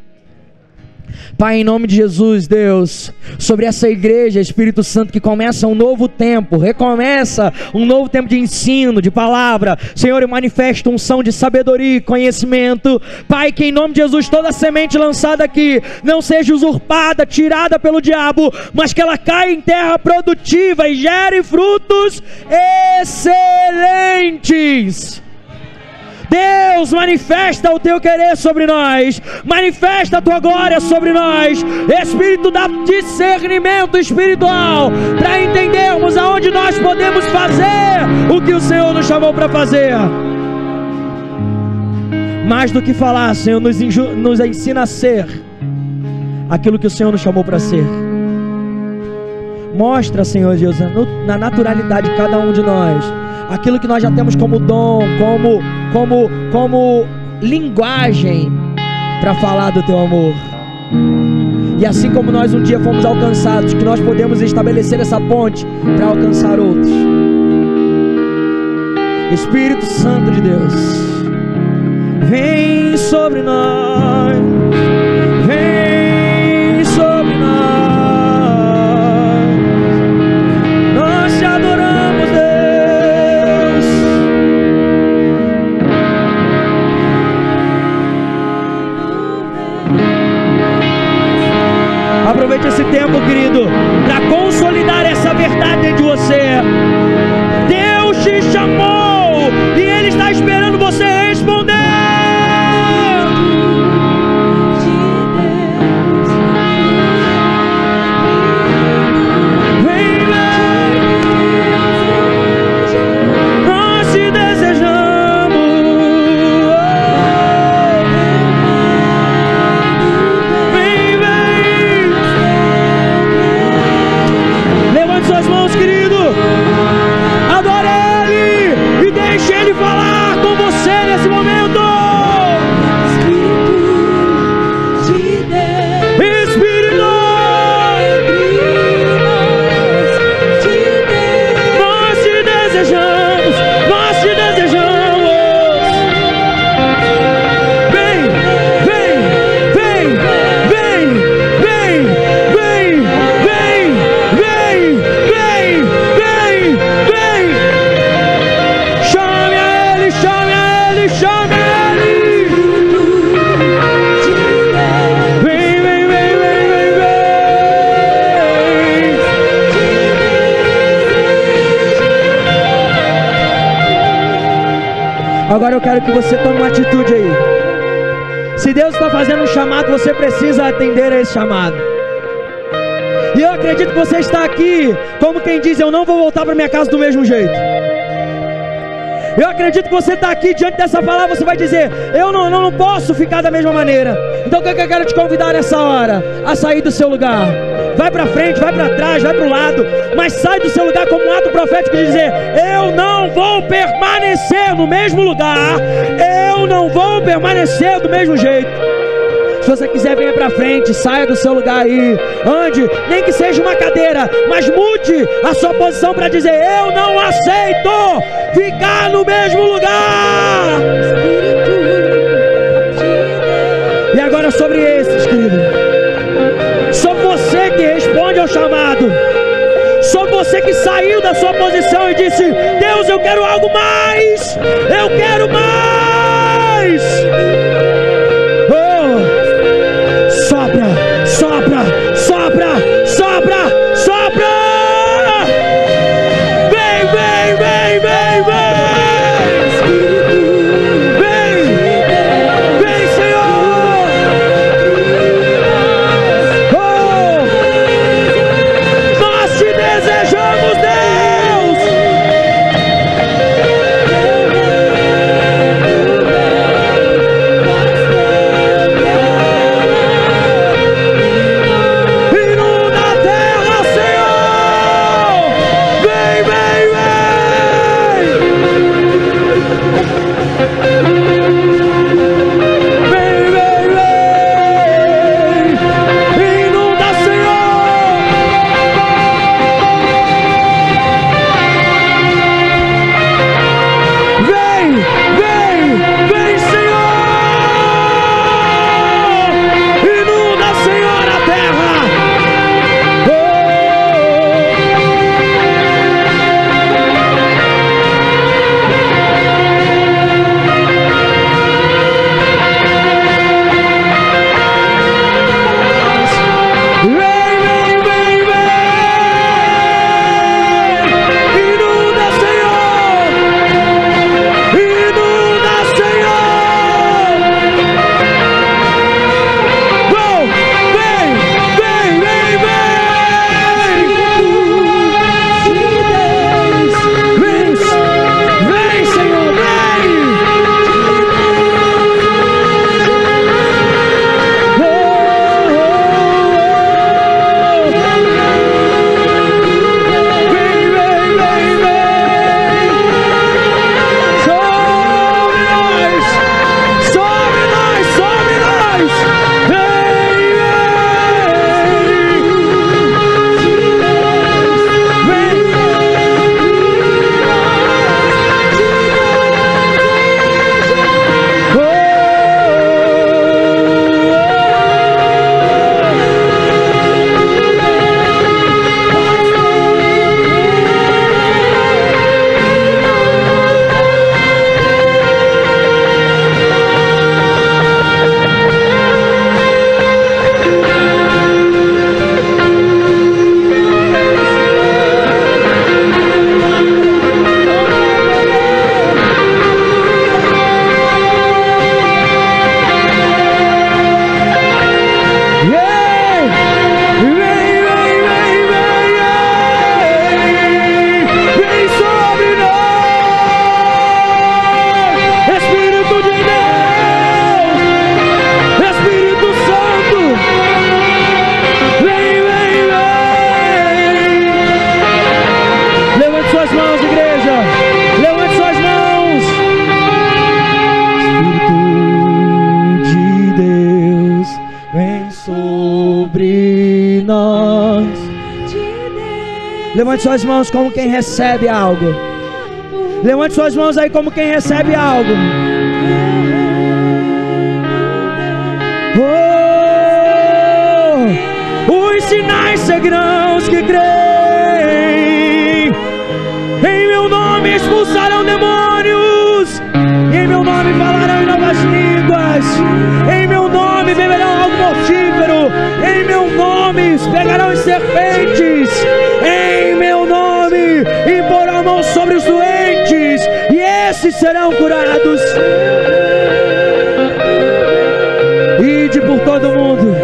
Pai, em nome de Jesus, Deus, sobre essa igreja, Espírito Santo, que começa um novo tempo, recomeça um novo tempo de ensino, de palavra, Senhor, e manifesta unção de sabedoria e conhecimento. Pai, que em nome de Jesus toda semente lançada aqui não seja usurpada, tirada pelo diabo, mas que ela caia em terra produtiva e gere frutos excelentes. Deus, manifesta o teu querer sobre nós, manifesta a tua glória sobre nós. Espírito, dá discernimento espiritual para entendermos aonde nós podemos fazer o que o Senhor nos chamou para fazer. Mais do que falar, Senhor, nos ensina a ser aquilo que o Senhor nos chamou para ser. Mostra, Senhor Deus, na naturalidade de cada um de nós aquilo que nós já temos como dom, como linguagem para falar do teu amor. E assim como nós um dia fomos alcançados, que nós podemos estabelecer essa ponte para alcançar outros. Espírito Santo de Deus, vem sobre nós, vem sobre nós. Nós te adoramos, Deus. Aproveite esse tempo, querido, para consolidar essa verdade dentro de você. Deus te chamou e Ele está esperando você responder. Agora eu quero que você tome uma atitude aí. Se Deus está fazendo um chamado, você precisa atender a esse chamado. E eu acredito que você está aqui como quem diz: eu não vou voltar para minha casa do mesmo jeito. Eu acredito que você está aqui diante dessa palavra, você vai dizer: eu não posso ficar da mesma maneira. Então o que eu quero te convidar nessa hora? A sair do seu lugar. Vai para frente, vai para trás, vai para o lado, mas sai do seu lugar como um ato profético de dizer: eu não vou permanecer no mesmo lugar, eu não vou permanecer do mesmo jeito. Se você quiser, venha para frente, saia do seu lugar aí, ande, nem que seja uma cadeira, mas mude a sua posição para dizer: eu não aceito ficar no mesmo lugar. E agora sobre esses, querido, sobre você que responde ao chamado, sobre você que saiu da sua posição e disse: Deus, eu quero algo mais, eu quero mais. Oh, sopra, sopra, sopra, sopra, sopra. Vem, vem, vem, vem, vem. Vem, vem, Senhor. Oh, nós te desejamos, Deus. vem sobre nós. Levante suas mãos como quem recebe algo. Levante suas mãos aí como quem recebe algo. Os sinais seguirão os que creem. Em meu nome expulsarão demônios. Em meu nome falarão em novas línguas. Em meu nome beberão algo mortífero. Em meu nome pegarão em serpentes. Em meu nome imporão a mão sobre os doentes, e esses serão curados. Ide por todo mundo